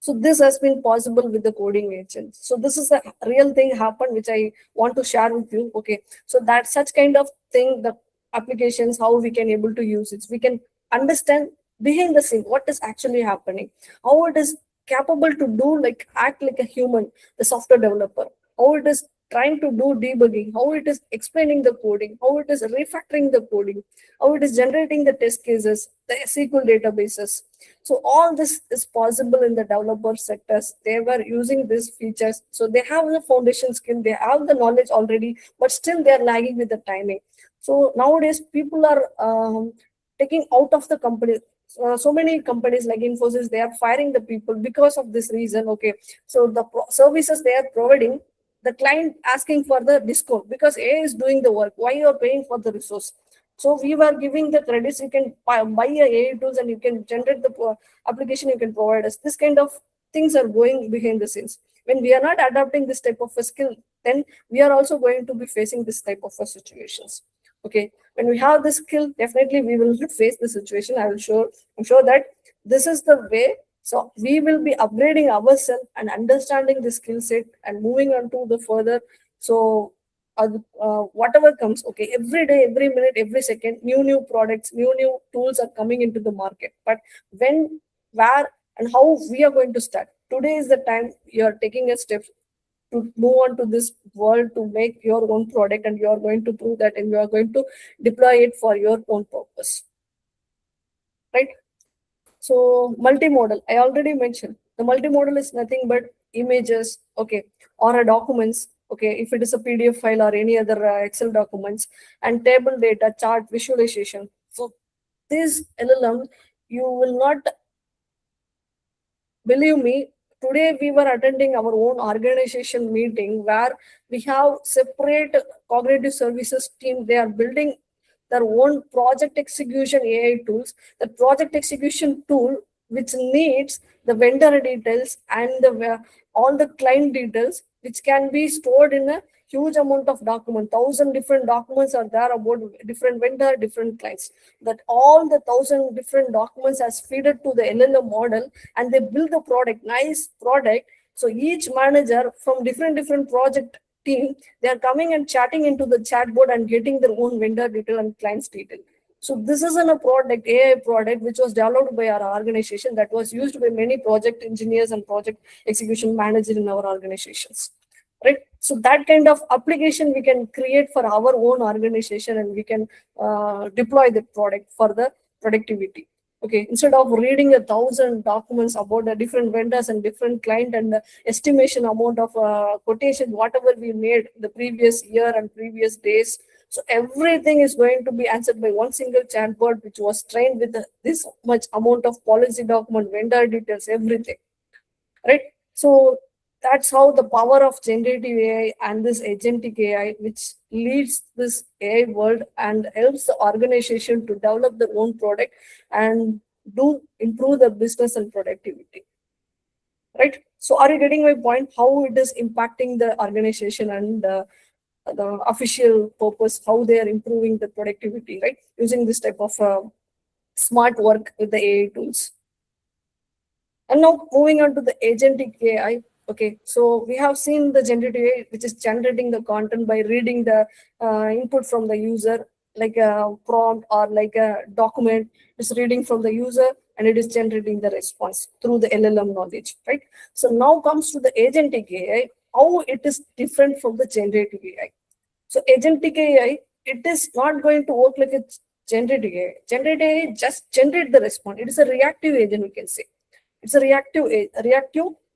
So this has been possible with the coding agent. So this is a real thing happened, which I want to share with you. Okay, so that such kind of thing, the applications, how we can able to use it. We can understand behind the scene what is actually happening, how it is capable to do like act like a human, the software developer, how it is trying to do debugging, how it is explaining the coding, how it is refactoring the coding, how it is generating the test cases, the SQL databases. So all this is possible in the developer sectors. They were using these features. So they have the foundation skill, they have the knowledge already, but still they are lagging with the timing. So nowadays people are taking out of the company. So many companies like Infosys, they are firing the people because of this reason. Okay, so the services they are providing, the client asking for the discount because AI is doing the work. Why you are paying for the resource? So we were giving the credits. You can buy a AI tools and you can generate the application. You can provide us. This kind of things are going behind the scenes. When we are not adopting this type of a skill, then we are also going to be facing this type of situations. Okay, when we have the skill, definitely we will face the situation. I'm sure that this is the way. So we will be upgrading ourselves and understanding the skill set and moving on to the further. So whatever comes, okay, every day, every minute, every second, new products, new tools are coming into the market. But when, where, and how we are going to start? Today is the time you are taking a step to move on to this world to make your own product, and you are going to prove that, and you are going to deploy it for your own purpose, right? So multimodal, I already mentioned the multimodal is nothing but images, okay, or a documents, okay, if it is a PDF file or any other Excel documents, and table data, chart, visualization. So this LLM, you will not believe me. Today we were attending our own organization meeting where we have separate cognitive services team. They are building their own project execution AI tools. The project execution tool which needs the vendor details and the all the client details, which can be stored in a huge amount of document. 1,000 different documents are there about different vendor, different clients. That all the 1,000 different documents as feeded to the LLM model, and they build the product, nice product. So each manager from different project team, they are coming and chatting into the chatbot and getting their own vendor detail and clients detail. So this isn't a product, AI product, which was developed by our organization, that was used by many project engineers and project execution managers in our organizations, right? So that kind of application we can create for our own organization, and we can deploy the product for the productivity. Okay, instead of reading 1,000 documents about the different vendors and different client and the estimation amount of quotation, whatever we made the previous year and previous days. So everything is going to be answered by one single chatbot, which was trained with this much amount of policy document, vendor details, everything, right? So that's how the power of generative AI and this agentic AI, which leads this AI world and helps the organization to develop their own product and do improve the business and productivity. Right? So are you getting my point? How it is impacting the organization and the official purpose, how they are improving the productivity, right? Using this type of smart work with the AI tools. And now moving on to the agentic AI. Okay, so we have seen the generative AI, which is generating the content by reading the input from the user, like a prompt or like a document. It's reading from the user and it is generating the response through the LLM knowledge, right? So now comes to the agentic AI, how it is different from the generative AI. So agentic AI, it is not going to work like a generative AI. Generative AI just generate the response. It is a reactive agent, we can say. It's a reactive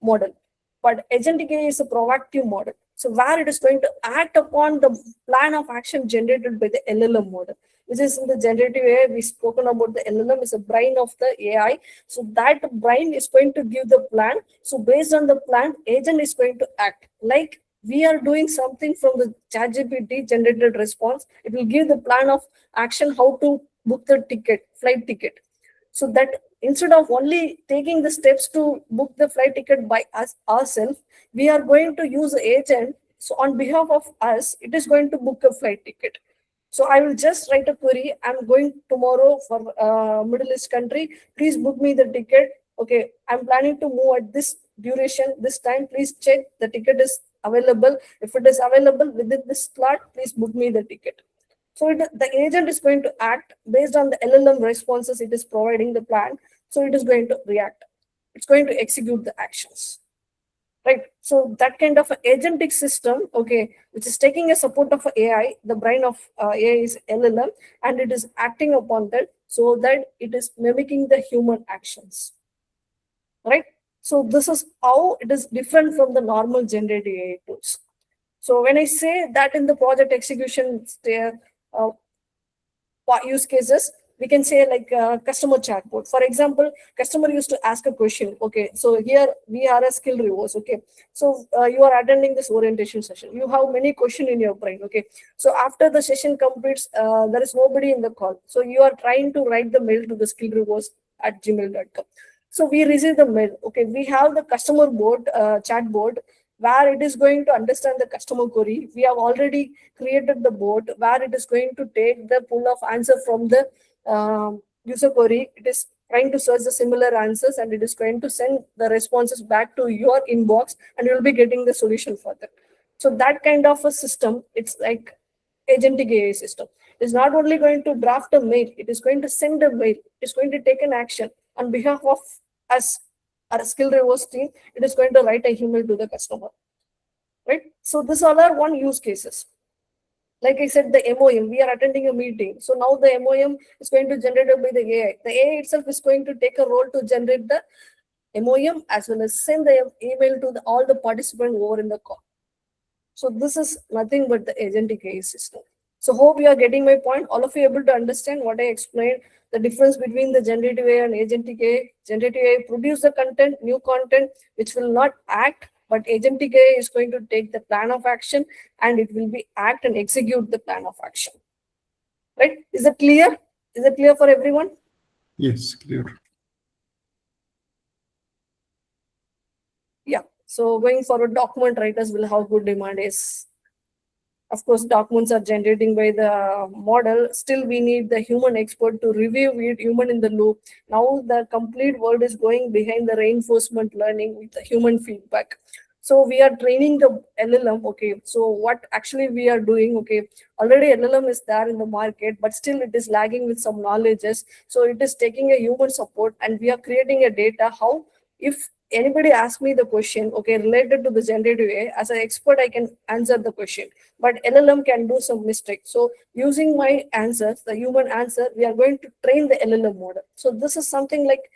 model, but agentic AI is a proactive model. So where it is going to act upon the plan of action generated by the LLM model, which is in the generative AI. We spoken about the LLM is a brain of the AI. So that brain is going to give the plan. So based on the plan, agent is going to act like we are doing something from the ChatGPT generated response. It will give the plan of action how to book the ticket, flight ticket. So that instead of only taking the steps to book the flight ticket by us ourselves, we are going to use the agent. So on behalf of us, it is going to book a flight ticket. So I will just write a query. I'm going tomorrow for Middle East country. Please book me the ticket. Okay, I'm planning to move at this duration, this time. Please check the ticket is available. If it is available within this slot, please book me the ticket. So the agent is going to act based on the LLM responses it is providing the plan. So it is going to react. It's going to execute the actions. Right. So that kind of agentic system, okay, which is taking a support of AI, the brain of AI is LLM, and it is acting upon that so that it is mimicking the human actions. Right. So this is how it is different from the normal generative AI tools. So when I say that in the project execution uh, use cases, we can say like customer chatbot. For example, customer used to ask a question. Okay, so here we are a SkillzRevo. Okay, so you are attending this orientation session. You have many questions in your brain. Okay, so after the session completes, there is nobody in the call. So you are trying to write the mail to the skillzrevo@gmail.com. So we receive the mail. Okay, we have the customer board, chatbot, where it is going to understand the customer query. We have already created the board where it is going to take the pool of answer from the user query. It is trying to search the similar answers and it is going to send the responses back to your inbox and you will be getting the solution for that. So that kind of a system, it's like agentic AI system. It's not only going to draft a mail, it is going to send a mail. It's going to take an action on behalf of us, our SkillzRevo team. It is going to write an email to the customer. Right? So these all are one use cases. Like I said, the MOM, we are attending a meeting. So now the MOM is going to generate by the AI. The AI itself is going to take a role to generate the MOM as well as send the email to all the participants over in the call. So this is nothing but the agentic AI system. So hope you are getting my point. All of you able to understand what I explained, the difference between the generative AI and agentic AI. Generative AI produce the content, new content, which will not act, but agentic AI is going to take the plan of action and it will be act and execute the plan of action. Right? Is it clear? Is it clear for everyone? Yes, clear. Yeah. So going forward, document writers will have good demand is. Of course, documents are generating by the model. Still, we need the human expert to review it, human in the loop. Now, the complete world is going behind the reinforcement learning with the human feedback. So we are training the LLM. Okay, so what actually we are doing? Okay, already LLM is there in the market, but still it is lagging with some knowledges. So it is taking a human support, and we are creating a data. How if anybody asks me the question, okay, related to the generative AI, as an expert, I can answer the question, but LLM can do some mistakes. So using my answers, the human answer, we are going to train the LLM model. So this is something like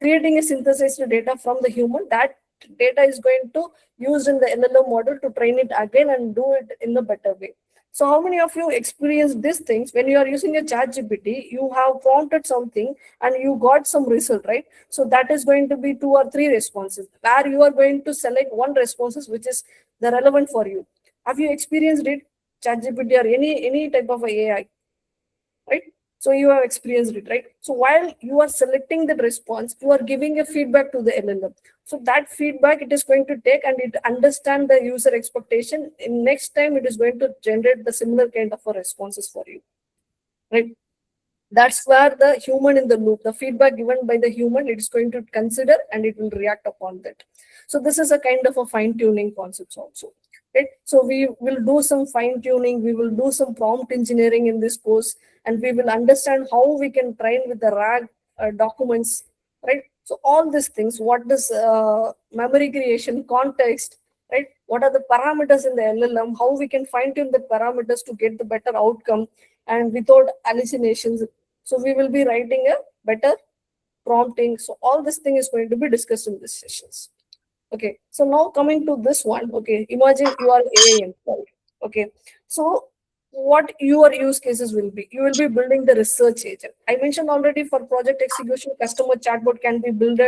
creating a synthesized data from the human. That data is going to use in the LLM model to train it again and do it in a better way. So how many of you experience these things when you are using a chat GPT, you have prompted something and you got some result, right? So that is going to be 2 or 3 responses where you are going to select one responses which is the relevant for you. Have you experienced it, chat GPT or any type of AI, right? So you have experienced it, right? So while you are selecting the response, you are giving a feedback to the LLM. So that feedback it is going to take and it understand the user expectation. In next time, it is going to generate the similar kind of a responses for you, right? That's where the human in the loop, the feedback given by the human, it is going to consider and it will react upon that. So this is a kind of a fine-tuning concepts also. Right? So we will do some fine-tuning, we will do some prompt engineering in this course, and we will understand how we can train with the RAG documents, right? So all these things, what is memory creation, context, right? What are the parameters in the LLM, how we can fine-tune the parameters to get the better outcome and without hallucinations. So we will be writing a better prompting. So all this thing is going to be discussed in these sessions. Okay, so now coming to this one. Okay, imagine you are AI employee. Okay, so what your use cases will be? You will be building the research agent. I mentioned already for project execution, customer chatbot can be built,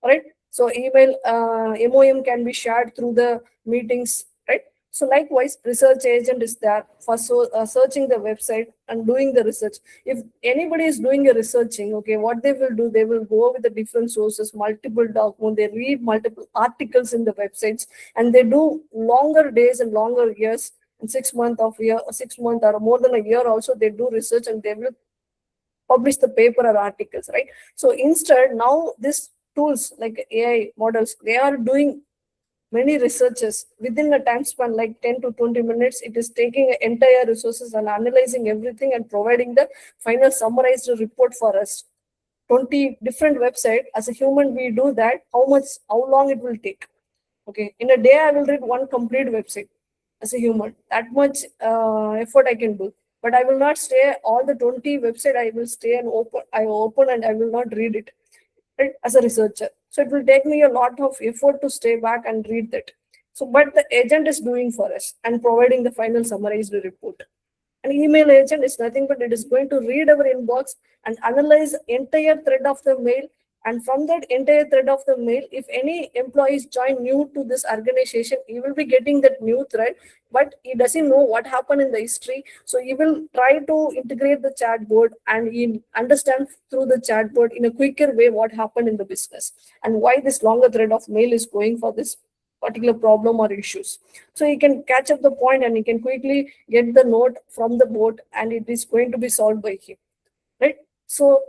right? So email MOM can be shared through the meetings, right? So likewise, research agent is there for searching the website and doing the research. If anybody is doing a researching, okay, what they will do, they will go with the different sources, multiple documents, they read multiple articles in the websites, and they do longer days and longer years, and 6 months of year, 6 months or more than a year also, they do research and they will publish the paper or articles, right? So instead, now these tools like AI models, they are doing many researches within a time span like 10 to 20 minutes. It is taking entire resources and analyzing everything and providing the final summarized report for us. 20 different website. As a human, we do that. How long it will take? Okay, in a day, I will read one complete website as a human. That much effort I can do. But I will not stay all the 20 website. I will stay and open and I will not read it, right, as a researcher. So it will take me a lot of effort to stay back and read that. So, but the agent is doing for us and providing the final summarized report. An email agent is nothing but it is going to read our inbox and analyze entire thread of the mail. And from that entire thread of the mail, if any employees join new to this organization, he will be getting that new thread, but he doesn't know what happened in the history. So he will try to integrate the chatbot and he understand through the chatbot in a quicker way what happened in the business and why this longer thread of mail is going for this particular problem or issues. So he can catch up the point and he can quickly get the note from the bot and it is going to be solved by him, right? So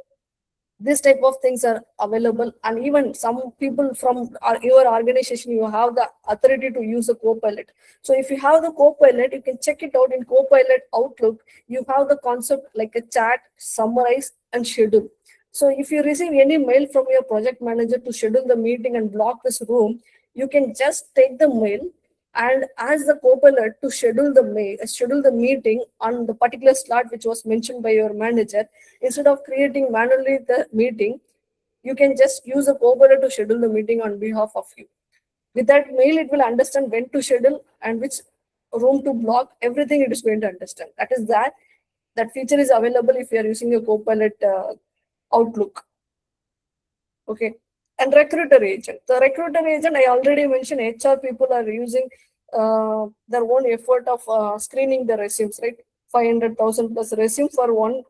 this type of things are available, and even some people from your organization, you have the authority to use a copilot. So if you have the copilot, you can check it out in copilot outlook. You have the concept like a chat, summarize and schedule. So if you receive any mail from your project manager to schedule the meeting and block this room, you can just take the mail and ask the copilot to schedule the meeting on the particular slot which was mentioned by your manager. Instead of creating manually the meeting, you can just use a copilot to schedule the meeting on behalf of you. With that mail, it will understand when to schedule and which room to block. Everything it is going to understand. That feature is available if you are using a copilot outlook. Okay. And recruiter agent. The recruiter agent, I already mentioned, HR people are using their own effort of screening the resumes, right? 500,000 plus resume for one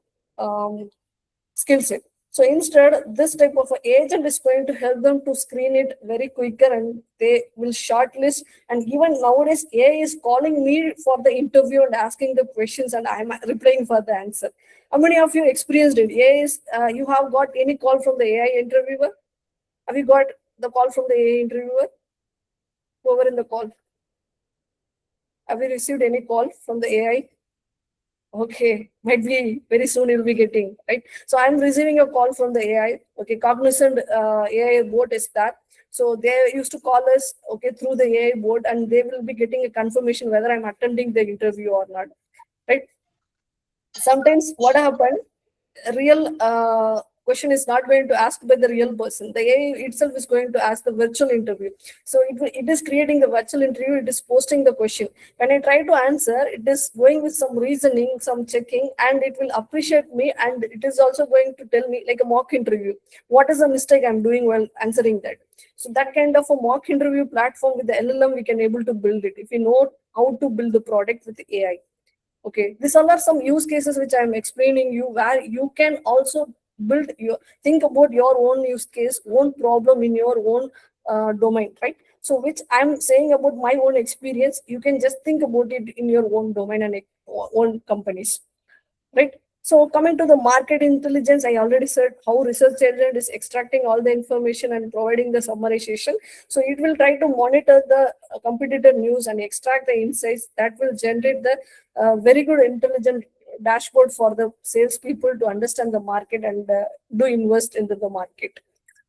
skill set. So instead, this type of agent is going to help them to screen it very quicker and they will shortlist. And even nowadays, AI is calling me for the interview and asking the questions and I'm replying for the answer. How many of you experienced it? AI is, you have got any call from the AI interviewer? Have you got the call from the AI interviewer? Whoever in the call. Have you received any call from the AI? Okay, might be very soon you'll be getting, right? So I'm receiving a call from the AI. Okay, Cognizant AI bot is that. So they used to call us, okay, through the AI bot, and they will be getting a confirmation whether I'm attending the interview or not, right? Sometimes what happened, real question is not going to ask by the real person. The AI itself is going to ask the virtual interview. So it is creating the virtual interview, it is posting the question. When I try to answer, it is going with some reasoning, some checking, and it will appreciate me, and it is also going to tell me like a mock interview. What is the mistake I'm doing while answering that? So that kind of a mock interview platform with the LLM, we can able to build it if you know how to build the product with AI. Okay, these all are some use cases which I'm explaining you, where you can also build your, think about your own use case, own problem in your own domain, right? So which I'm saying about my own experience, you can just think about it in your own domain and own companies, right? So coming to the market intelligence, I already said how research agent is extracting all the information and providing the summarization. So it will try to monitor the competitor news and extract the insights that will generate the very good intelligent dashboard for the salespeople to understand the market and do invest into the market,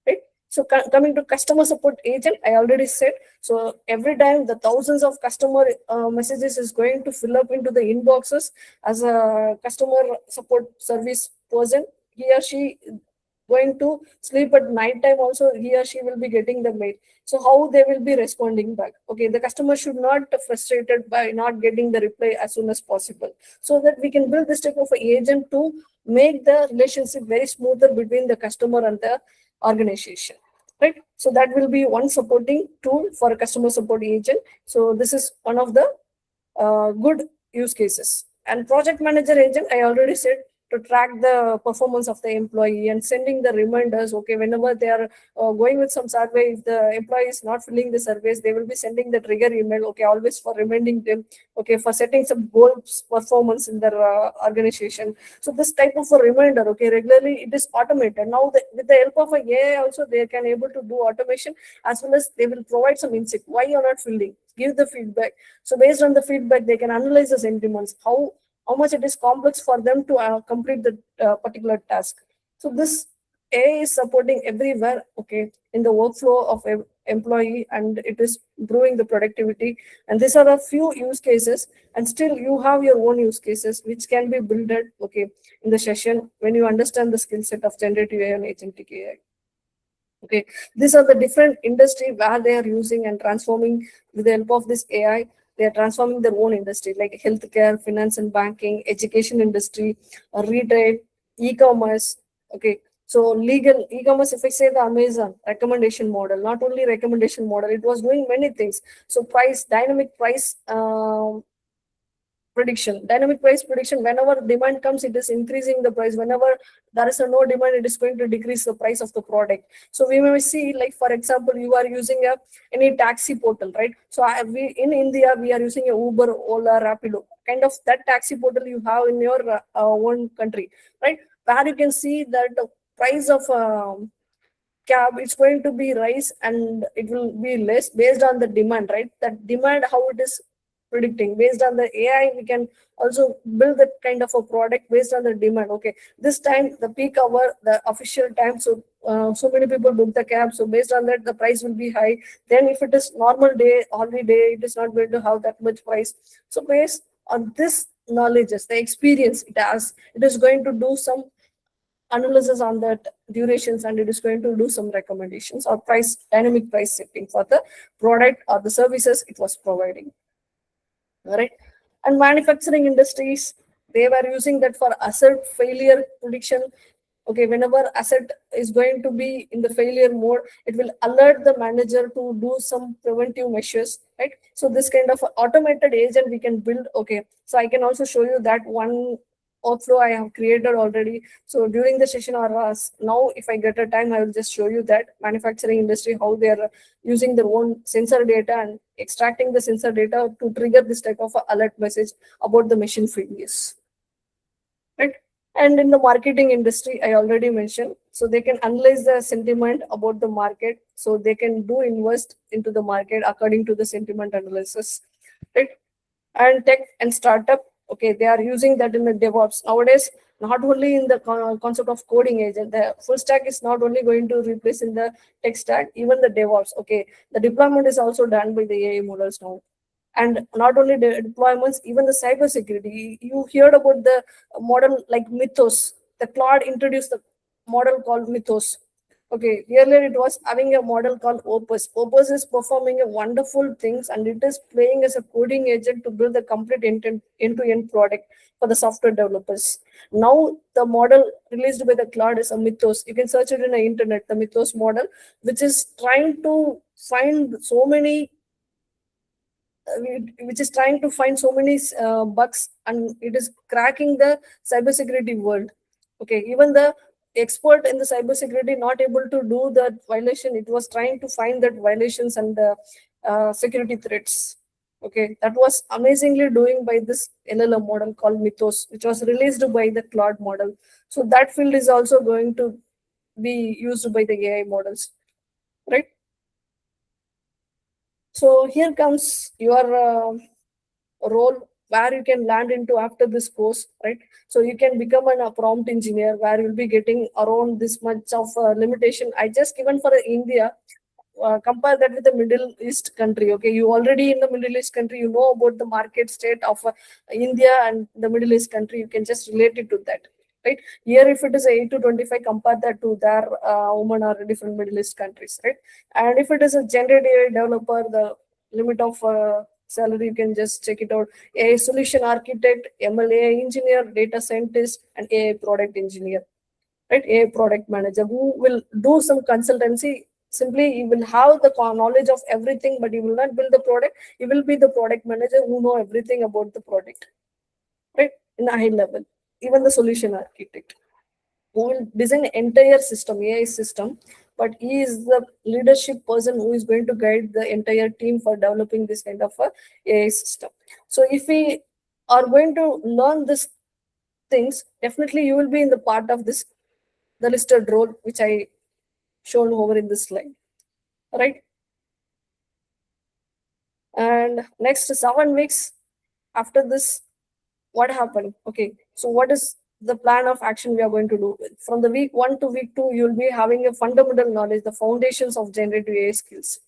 right? So coming to customer support agent, I already said. So every time the thousands of customer messages is going to fill up into the inboxes, as a customer support service person, he or she going to sleep at night time also, he or she will be getting the mail. So how they will be responding back? Okay, the customer should not frustrated by not getting the reply as soon as possible, so that we can build this type of agent to make the relationship very smoother between the customer and the organization, right? So that will be one supporting tool for a customer support agent. So this is one of the good use cases. And project manager agent, I already said, to track the performance of the employee and sending the reminders. Okay, whenever they are going with some survey, if the employee is not filling the surveys, they will be sending the trigger email. Okay, always for reminding them. Okay, for setting some goals performance in their organization. So this type of a reminder, okay, regularly it is automated. Now with the help of a AI also, they can able to do automation, as well as they will provide some insight. Why you're not filling? Give the feedback. So based on the feedback, they can analyze the sentiments, how much it is complex for them to complete the particular task. So this AI is supporting everywhere, okay, in the workflow of employee, and it is improving the productivity. And these are a few use cases, and still you have your own use cases which can be built, okay, in the session when you understand the skill set of generative AI and agentic AI. Okay, these are the different industry where they are using and transforming with the help of this AI. They are transforming their own industry like healthcare, finance and banking, education industry, retail, e-commerce. Okay, so legal e-commerce, if I say the Amazon recommendation model, not only recommendation model, it was doing many things. So dynamic price prediction, dynamic price prediction. Whenever demand comes, it is increasing the price. Whenever there is a no demand, it is going to decrease the price of the product. So we may see, like for example, you are using any taxi portal, right? So we in India, we are using a Uber, Ola, Rapido, kind of that taxi portal you have in your own country, right? Where you can see that the price of cab, it's going to be rise and it will be less based on the demand, right? That demand, how it is predicting based on the AI, we can also build that kind of a product based on the demand. Okay, this time the peak hour, the official time, so so many people book the cab, so based on that the price will be high. Then if it is normal day, holiday, it is not going to have that much price. So based on this knowledge, the experience it has, it is going to do some analysis on that durations, and it is going to do some recommendations or dynamic price setting for the product or the services it was providing. All right. And manufacturing industries, they were using that for asset failure prediction. Okay, whenever asset is going to be in the failure mode, it will alert the manager to do some preventive measures, right? So this kind of automated agent we can build. Okay, so I can also show you that one workflow I have created already. So during the session or now, if I get a time, I will just show you that manufacturing industry, how they are using their own sensor data and extracting the sensor data to trigger this type of alert message about the machine failures, right? And in the marketing industry, I already mentioned, so they can analyze the sentiment about the market, so they can do invest into the market according to the sentiment analysis, right? And tech and startup, okay, they are using that in the DevOps nowadays. Not only in the concept of coding agent, the full stack is not only going to replace in the tech stack, even the DevOps. Okay, the deployment is also done by the AI models now. And not only the deployments, even the cyber security. You heard about the model like Mythos. The Claude introduced the model called Mythos. Okay, earlier it was having a model called Opus. Opus is performing a wonderful things and it is playing as a coding agent to build a complete end-to-end product for the software developers. Now the model released by the cloud is a Mythos. You can search it in the internet, the Mythos model, which is trying to find so many which is trying to find so many bugs, and it is cracking the cybersecurity world. Okay, even the expert in the cybersecurity not able to do that violation, it was trying to find that violations and security threats. Okay, that was amazingly doing by this LLM model called Mythos, which was released by the cloud model. So that field is also going to be used by the AI models, right? So here comes your role where you can land into after this course, right? So you can become a prompt engineer where you'll be getting around this much of limitation. I just given for India. Compare that with the Middle East country. Okay, you already in the Middle East country, you know about the market state of India and the Middle East country. You can just relate it to that, right? Here, if it is 8 to 25, compare that to their women or different Middle East countries, right? And if it is a generative AI developer, the limit of salary, you can just check it out. A solution architect, MLA engineer, data scientist, and AI product engineer, right? AI product manager who will do some consultancy. Simply, you will have the knowledge of everything, but you will not build the product. You will be the product manager who know everything about the product, right? In a high level, even the solution architect who will design entire system, AI system, but he is the leadership person who is going to guide the entire team for developing this kind of a AI system. So if we are going to learn these things, definitely you will be in the part of this, the listed role, which I shown over in this slide, right? And next 7 weeks after this, what happened? Okay, so what is the plan of action we are going to do? From the week 1 to week 2, you'll be having a fundamental knowledge, the foundations of generative AI skills,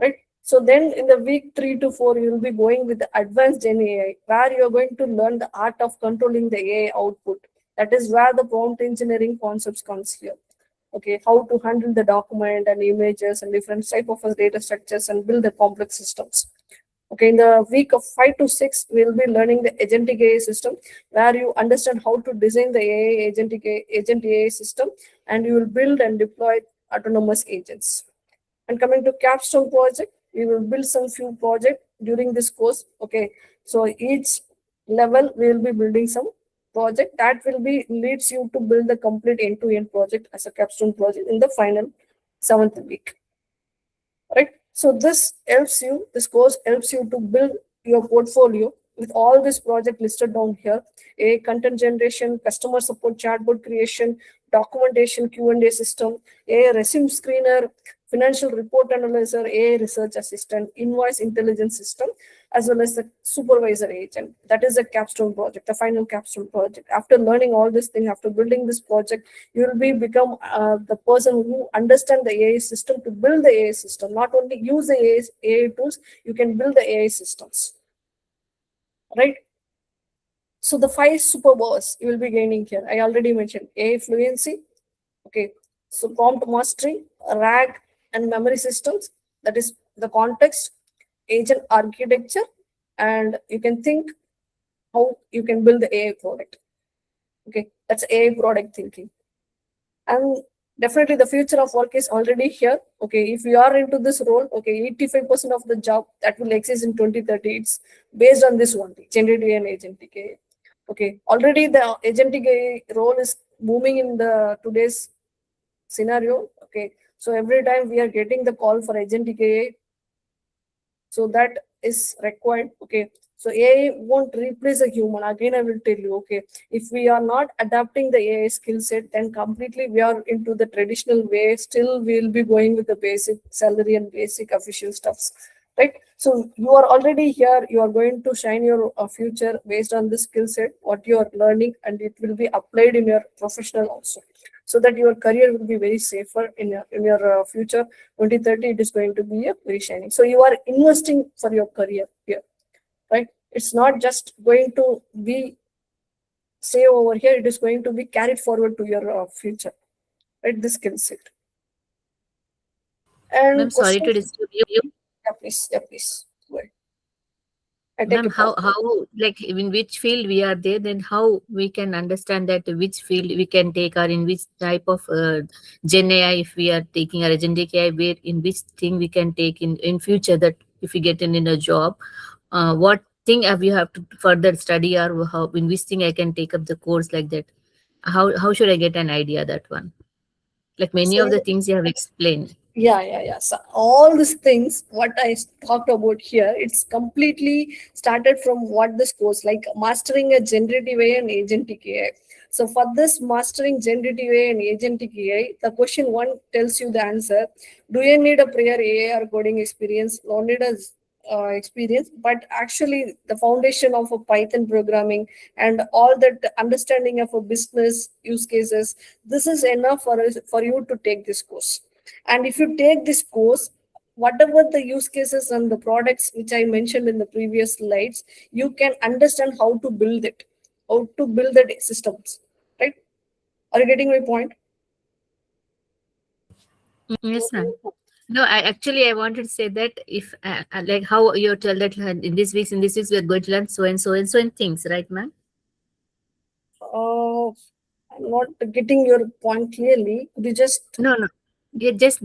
right? So then in the week 3 to 4, you'll be going with the advanced Gen AI, where you're going to learn the art of controlling the AI output. That is where the prompt engineering concepts comes here. Okay, how to handle the document and images and different type of data structures and build the complex systems. Okay, in the week of 5 to 6, we'll be learning the agentic AI system, where you understand how to design the agent AI system, and you will build and deploy autonomous agents. And coming to Capstone project, we will build some few projects during this course. Okay, so each level we will be building some project that will be leads you to build the complete end-to-end project as a Capstone project in the final 7th week, right? So this course helps you to build your portfolio with all this project listed down here: a content generation, customer support, chatbot creation, documentation, Q&A system, a resume screener, financial report analyzer, AI research assistant, invoice intelligence system, as well as the supervisor agent. That is a Capstone project, the final Capstone project. After learning all this thing, after building this project, you will be become the person who understand the AI system to build the AI system. Not only use the AI tools, you can build the AI systems, right? So the 5 superpowers you will be gaining here, I already mentioned: AI fluency, okay, so prompt mastery, RAG and memory systems, that is the context, agent architecture, and you can think how you can build the AI product. Okay, that's AI product thinking. And definitely the future of work is already here. Okay, if you are into this role, okay, 85% of the job that will exist in 2030, it's based on this one, generative and agentic AI. Okay, already the agentic AI role is booming in the today's scenario. Okay, so every time we are getting the call for agentic AI, so that is required. Okay, so AI won't replace a human. Again, I will tell you, okay, if we are not adapting the AI skill set, then completely we are into the traditional way. Still, we will be going with the basic salary and basic official stuffs, right? So you are already here. You are going to shine your future based on the skill set, what you are learning, and it will be applied in your professional also, so that your career will be very safer in your future. 2030, it is going to be a very shining. So you are investing for your career here, right? It's not just going to be say over here, it is going to be carried forward to your future. right? The skill set. And Ma'am, sorry to questions, disturb you. yeah, please. Go ahead. I take Ma'am, a pause. how like in which field we are there, then how we can understand that which field we can take, or in which type of Gen AI, if we are taking our Agentic AI, where in which thing we can take in future, that if we get in a job, what thing have you have to further study, or how in which thing I can take up the course like that. How should I get an idea that one? Like many of the So things you have explained. yeah. So all these things, what I talked about here, it's completely started from what this course, like mastering a generative AI and agentic AI. So for this mastering generative AI and agentic AI, the question one tells you the answer. Do you need a prior AI or coding experience? No need a experience, but actually the foundation of a Python programming and all that understanding of a business use cases. This is enough for us for you to take this course. And if you take this course, whatever the use cases and the products which I mentioned in the previous slides, you can understand how to build it, how to build the systems, right? Are you getting my point? Yes, ma'am. No, I wanted to say that if like how you tell that in this weeks we are going to learn so and so and so and things, right, ma'am? Uh, I'm not getting your point clearly. Could you just No, no. Yeah, just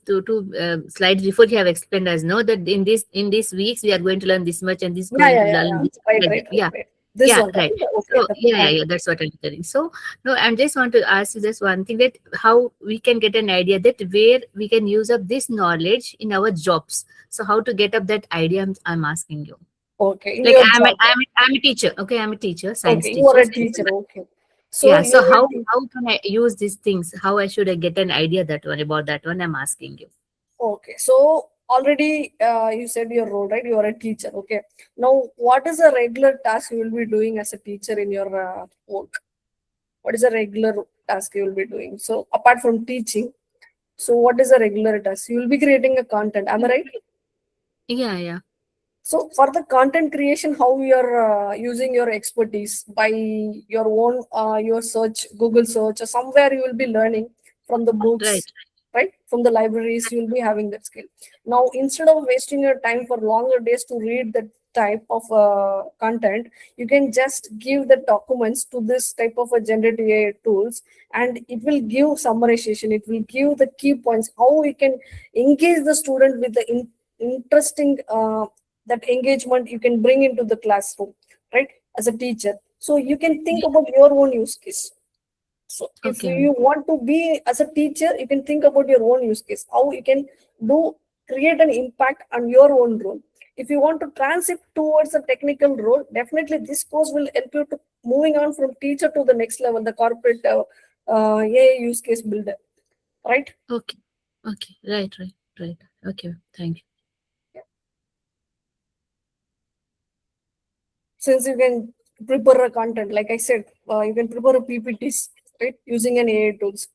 two slides before you have explained us. No, that in these weeks we are going to learn this much and this going to learn yeah. this Right, like right, that. right, Yeah, right. This yeah, one, right? right. Okay, So the yeah, point. yeah, that's what I'm telling. So no, I just want to ask you this one thing, that how we can get an idea that where we can use up this knowledge in our jobs. So how to get up that idea? I'm asking you. Okay, in Like your job. I'm a teacher. Okay, I'm a teacher, science Okay, you are teacher. a teacher. Okay. So Yeah. you So are a teacher. how can I use these things? How I should I get an idea that one about that one? I'm asking you. Okay, so already you said your role, right? You are a teacher. Okay. Now, what is a regular task you will be doing as a teacher in your work? What is a regular task you will be doing? So, apart from teaching, so what is a regular task? You will be creating a content. Am I right? Yeah, yeah. So for the content creation, how you are using your expertise by your own your search, Google search, or somewhere you will be learning from the Right. books, right? From the libraries, you will be having that skill. Now, instead of wasting your time for longer days to read that type of content, you can just give the documents to this type of a generative AI tools, and it will give summarization. It will give the key points how we can engage the student with the interesting that engagement you can bring into the classroom, right? As a teacher, so you can think about your own use case. So if Okay, ma'am. you want to be as a teacher, you can think about your own use case, how you can do create an impact on your own role. If you want to transit towards a technical role, definitely this course will help you to moving on from teacher to the next level, the corporate AI use case builder, right? Okay. Okay. Right. Okay. Thank you. Since you can prepare a content, like I said, you can prepare a ppts, right, using an AI tools,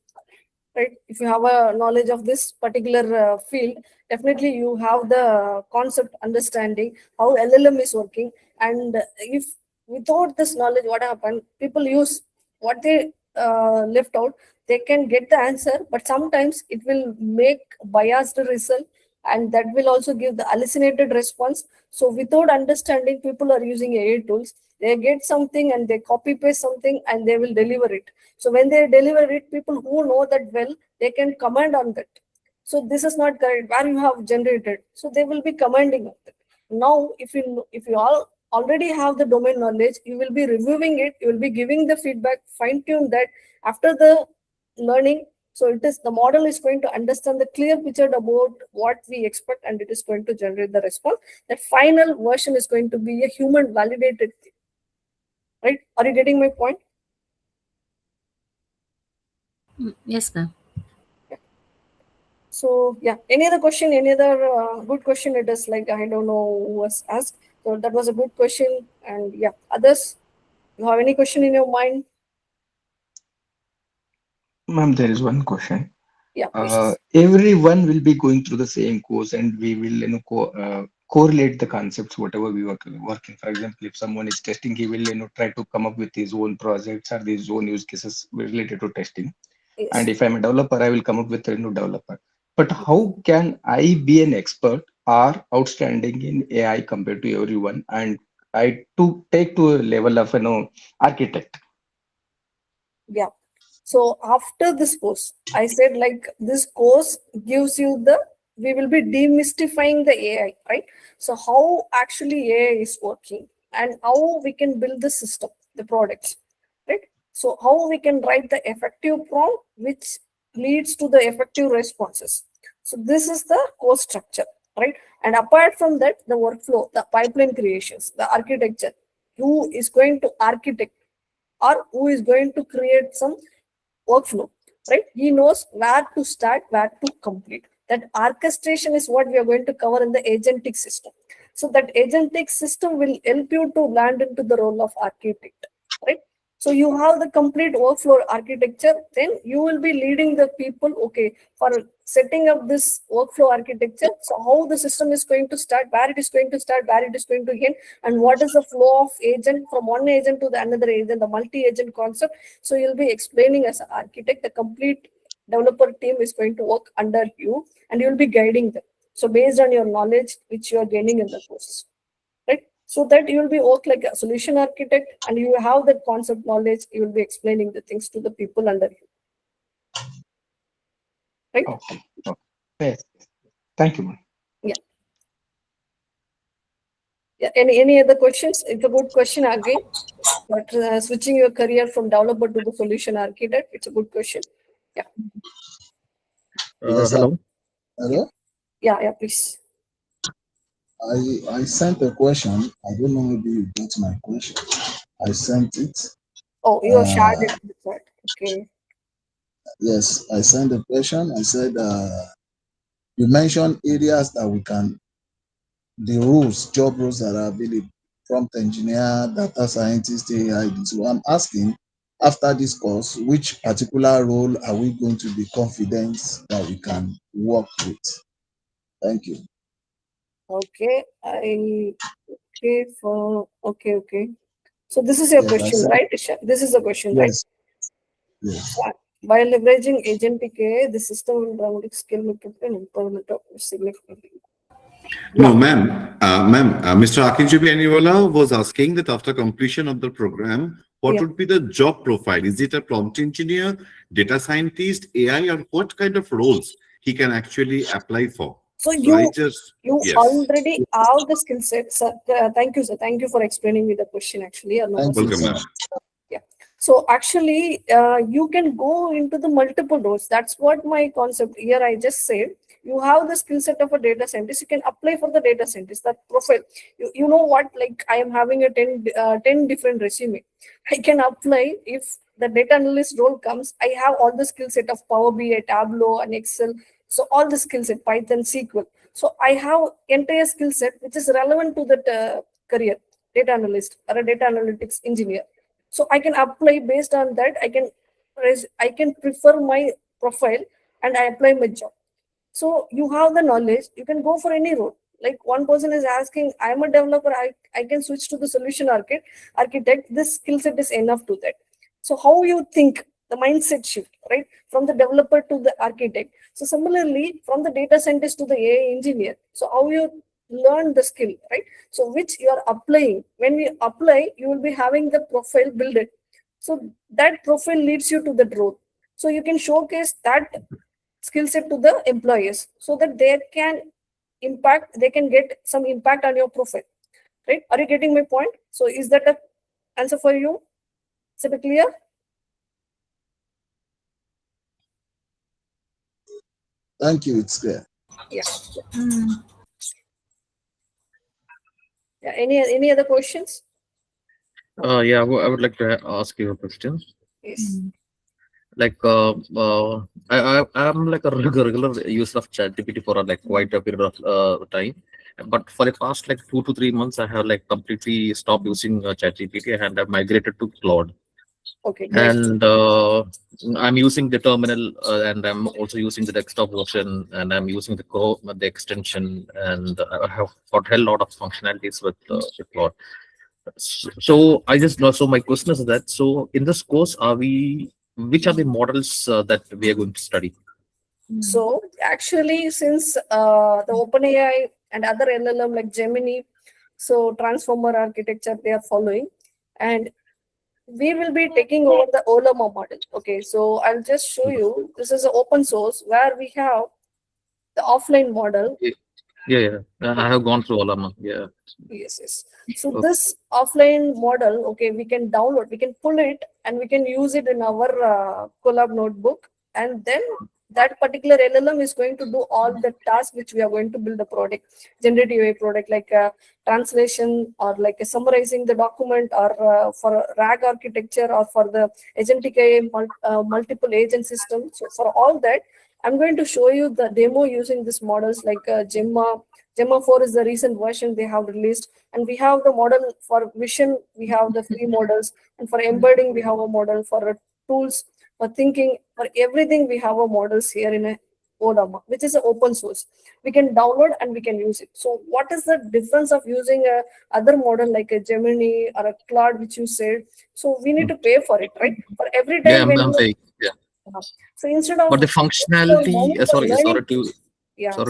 right? If you have a knowledge of this particular field, definitely you have the concept understanding how LLM is working. And if without this knowledge, what happened, people use what they left out, they can get the answer, but sometimes it will make biased result, and that will also give the hallucinated response. So without understanding, people are using AI tools, they get something and they copy paste something and they will deliver it. So when they deliver it, people who know that well, they can comment on that. So this is not correct where you have generated. So they will be commenting on that. Now, if you all already have the domain knowledge, you will be reviewing it. You will be giving the feedback, fine tune that after the learning. So it is the model is going to understand the clear picture about what we expect, and it is going to generate the response. The final version is going to be a human validated thing, right? Are you getting my point? Yes, ma'am. So yeah, any other question? Any other good question? It is like I don't know who was asked. So that was a good question. And yeah, others, you have any question in your mind? Ma'am, there is one question. Yeah, please. Everyone will be going through the same course, and we will, correlate the concepts whatever we were working. For example, if someone is testing, he will, try to come up with his own projects or his own use cases related to testing. Yes. And if I'm a developer, I will come up with a new developer. But how can I be an expert or outstanding in AI compared to everyone, and I to take to a level of architect? Yeah. So after this course, I said like this course gives you we will be demystifying the AI, right? So how actually AI is working and how we can build the system, the products, right? So how we can write the effective prompt, which leads to the effective responses. So this is the course structure, right? And apart from that, the workflow, the pipeline creations, the architecture, who is going to architect or who is going to create some workflow, right? He knows where to start, where to complete. That orchestration is what we are going to cover in the agentic system. So that agentic system will help you to land into the role of architect, right? So you have the complete workflow architecture, then you will be leading the people, okay, for setting up this workflow architecture. So how the system is going to start, where it is going to start, where it is going to end, and what is the flow of agent from one agent to the another agent, the multi-agent concept. So you'll be explaining as an architect, the complete developer team is going to work under you and you'll be guiding them. So based on your knowledge, which you are gaining in the course, right? So that you will be work like a solution architect and you have that concept knowledge, you will be explaining the things to the people under you. Right? Okay. Okay. Yes. Thank you, ma'am. Yeah. Any other questions? It's a good question again. But switching your career from developer to the solution architect, it's a good question. Yeah. Yes, Hello. hello. Yeah, please. I sent a question. I don't know, maybe you got my question. I sent it. Oh, you have shared it with that. Okay. Yes, I sent a question. I said you mentioned areas that we can, the roles, job roles that are available: prompt engineer, data scientist, AI. So I'm asking, after this course, which particular role are we going to be confident that we can work with? Thank you. Okay. Okay. So this is your Yes, I question, said right, Isha? This is the question, right? yes. Yes. So, by leveraging agentic AI, the system will dramatic scale and improvement of significantly. No, Yeah. ma'am, Mr. Akinjubi Aniwala was asking that after completion of the program, what Yeah. would be the job profile? Is it a prompt engineer, data scientist, AI, or what kind of roles he can actually apply for? So So I just, you yes, already have the skill set, sir. Thank you, sir. Thank you for explaining me the question. Actually, Thank you, welcome, sir. ma'am. Yeah. So actually, you can go into the multiple roles. That's what my concept here. I just said you have the skill set of a data scientist. You can apply for the data scientist. That profile. You know what? Like I am having a 10 different resume. I can apply if the data analyst role comes. I have all the skill set of Power BI, Tableau, and Excel. So all the skill set, Python, SQL. So I have entire skill set which is relevant to that career, data analyst or a data analytics engineer. So I can apply based on that. I can prefer my profile and I apply my job. So you have the knowledge, you can go for any role. Like one person is asking, I'm a developer, I can switch to the solution architect. This skill set is enough to that. So how you think, the mindset shift, right? From the developer to the architect. So similarly, from the data scientist to the AI engineer. So how you learn the skill, right? So which you are applying. When we apply, you will be having the profile built. So that profile leads you to the role. So you can showcase that skill set to the employers so that they can get some impact on your profile, right? Are you getting my point? So is that the answer for you? Is it clear? Thank you. It's clear. Yeah. Yeah. Any other questions? Yeah, I would like to ask you a question. Yes. Like, I'm like a regular user of ChatGPT for like quite a period of time, but for the past like 2 to 3 months, I have like completely stopped using ChatGPT and I've migrated to Claude. Okay, great. And I'm using the terminal, and I'm also using the desktop version, and I'm using the extension, and I have got a hell lot of functionalities with Claude. So I just know. So my question is that, so in this course, are we which are the models that we are going to study? So actually, since the OpenAI and other LLM like Gemini, so transformer architecture they are following, and we will be taking over the Olama model. Okay, so I'll just show you. This is an open source where we have the offline model. Yeah. I have gone through all of them. Yeah. Yes. So Okay. this offline model, okay, we can download, we can pull it, and we can use it in our collab notebook, and then that particular LLM is going to do all the tasks which we are going to build a product, generative AI product, like translation or like summarizing the document, or for RAG architecture, or for the agentic AI multiple agent system. So for all that, I'm going to show you the demo using these models like Gemma 4 is the recent version they have released, and we have the model for vision, we have the free models, and for embedding, we have a model for tools, for thinking, for everything, we have a models here in a Odama, which is an open source. We can download and we can use it. So what is the difference of using a other model like a Gemini or a Claude, which you said? So we need to pay for it, right? For every Yeah, time when I'm saying, yeah. so instead of But the functionality, sorry learning, to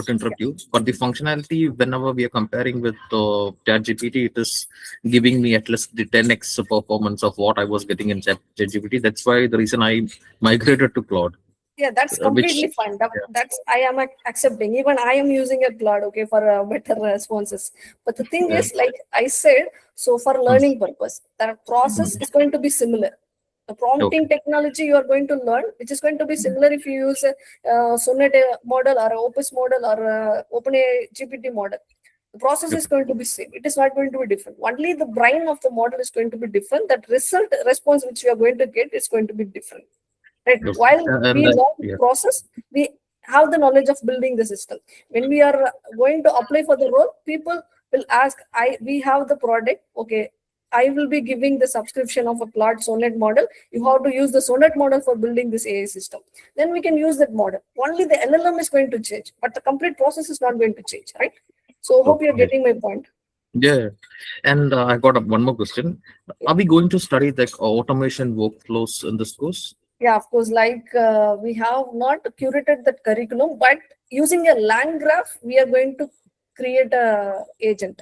interrupt you. But the functionality, whenever we are comparing with ChatGPT, it is giving me at least the 10x performance of what I was getting in ChatGPT. That's why the reason I migrated to Claude. Yeah, that's Which completely fine. That's I am accepting. Even I am using a Claude, okay, for better responses. But the thing is, like I said, so for learning purpose, the process is going to be similar. The prompting technology you are going to learn, which is going to be similar if you use a Sonnet model or a Opus model or a OpenAI GPT model. The process is going to be same. It is not going to be different. Only the brain of the model is going to be different. That response which you are going to get is going to be different. Right. While we learn the process, we have the knowledge of building the system. When we are going to apply for the role, people will ask, we have the product, okay, I will be giving the subscription of a Claude Sonnet model. You have to use the Sonnet model for building this AI system. Then we can use that model. Only the LLM is going to change, but the complete process is not going to change, right? So hope you're getting my point. Yeah. And I got one more question. Are we going to study the automation workflows in this course? Yeah, of course, like we have not curated that curriculum, but using a LangGraph, we are going to create a agent,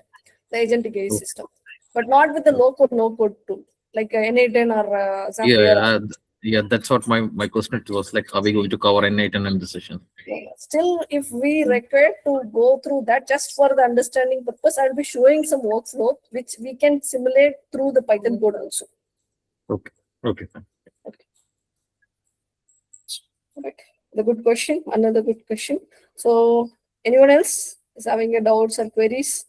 the agentic AI system, but not with the low-code, no-code tool, like N8N or Zapier. Yeah, that's what my question was, like, are we going to cover N8N in this session? Yeah. Still, if we require to go through that just for the understanding purpose, I'll be showing some workflow which we can simulate through the Python code also. Okay. Right. The good question, another good question. So anyone else is having a doubts or queries?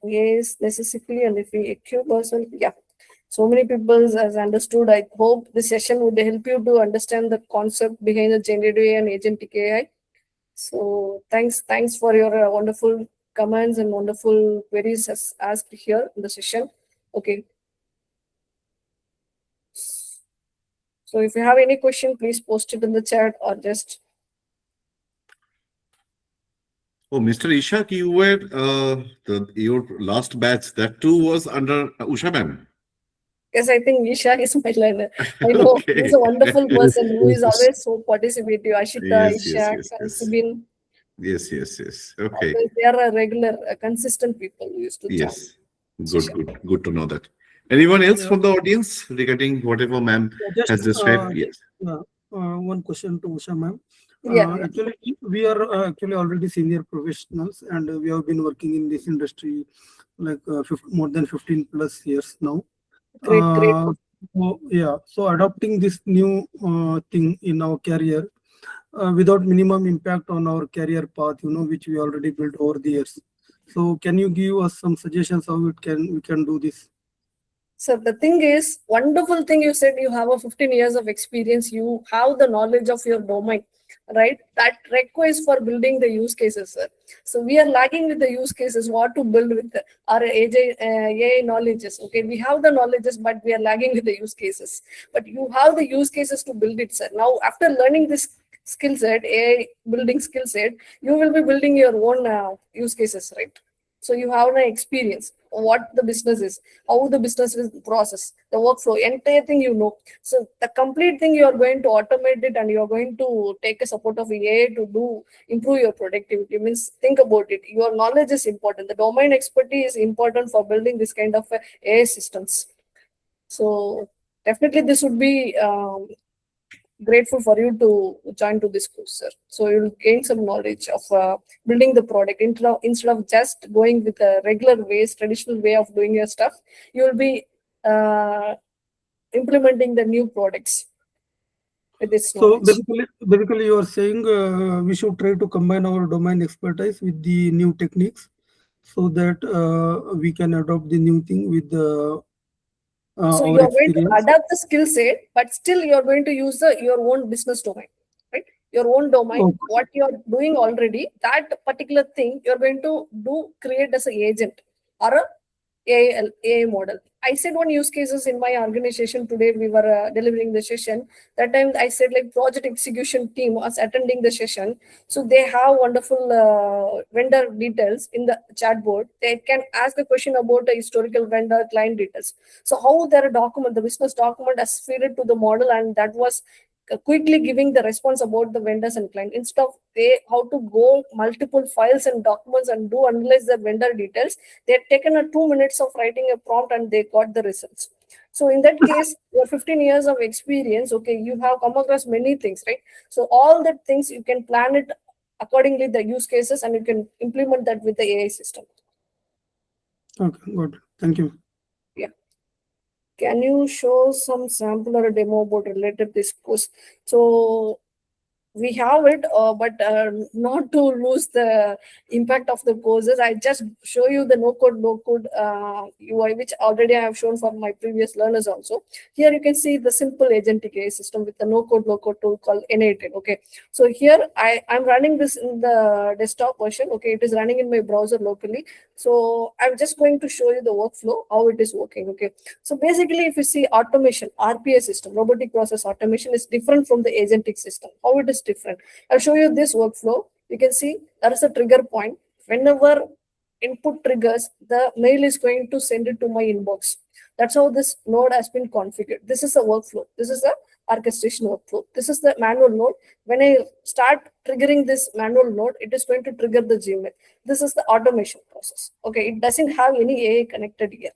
Yes, necessarily, and if we acute person, yeah. So many people has understood. I hope this session would help you to understand the concept behind the generative AI and agentic AI. So thanks for your wonderful comments and wonderful queries as asked here in the session. Okay. So if you have any question, please post it in the chat or just. Oh, Mr. Ishak, you were your last batch. That too was under Usha ma'am. Yes, I think Isha is my learner. I know he's a wonderful person who is always so participative. Ashita, Isha, and Subin. Yes. Okay. They are a regular, consistent people who used to join. Yes. Good to know that. Anyone else from the audience regarding whatever ma'am has described? Yes. One question to Usha ma'am. Yeah. Actually, we are actually already senior professionals, and we have been working in this industry like more than 15 plus years now. Great. So adopting this new thing in our career without minimum impact on our career path, which we already built over the years. So can you give us some suggestions how we can do this? So the thing is, wonderful thing you said, you have a 15 years of experience, you have the knowledge of your domain, right? That requires for building the use cases, sir. So we are lagging with the use cases, what to build with our AI knowledges. Okay, we have the knowledges, but we are lagging with the use cases. But you have the use cases to build it, sir. Now, after learning this skill set, AI building skill set, you will be building your own use cases, right? So you have an experience of what the business is, how the business is process, the workflow, entire thing you know. So the complete thing you are going to automate it, and you are going to take a support of AI to improve your productivity. Means think about it. Your knowledge is important. The domain expertise is important for building this kind of AI systems. So definitely this would be grateful for you to join to this course, sir. So you'll gain some knowledge of building the product instead of just going with a regular ways, traditional way of doing your stuff. You will be implementing the new products with this So knowledge. basically, you are saying we should try to combine our domain expertise with the new techniques, so that we can adopt the new thing with So our you are going to experience. adapt the skill set, but still you are going to use your own business domain, right? Your own domain, Okay. what you are doing already, that particular thing you are going to create as an agent or a AI model. I said one use cases in my organization today. We were delivering the session. That time I said like project execution team was attending the session. So they have wonderful vendor details in the chat board. They can ask a question about a historical vendor client details. So how their document, the business document has fed it to the model, and that was quickly giving the response about the vendors and client. Instead of they how to go multiple files and documents and do analyze the vendor details, they had taken a 2 minutes of writing a prompt and they got the results. So in that case, your 15 years of experience, okay, you have come across many things, right? So all the things you can plan it accordingly, the use cases, and you can implement that with the AI system. Okay, good. Thank you. Yeah. Can you show some sample or a demo about related this course? So we have it, but not to lose the impact of the courses. I just show you the no code, low code UI, which already I have shown for my previous learners also. Here you can see the simple agentic AI system with the no code, low code tool called Generative. Okay, so here I'm running this in the desktop version. Okay, it is running in my browser locally. So I'm just going to show you the workflow, how it is working. Okay, so basically, if you see automation, RPA system, robotic process automation is different from the agentic system. How it is different? I'll show you this workflow. You can see there is a trigger point. Whenever input triggers, the mail is going to send it to my inbox. That's how this node has been configured. This is a workflow. This is the orchestration workflow. This is the manual node. When I start triggering this manual node, it is going to trigger the Gmail. This is the automation process. Okay, it doesn't have any AI connected here.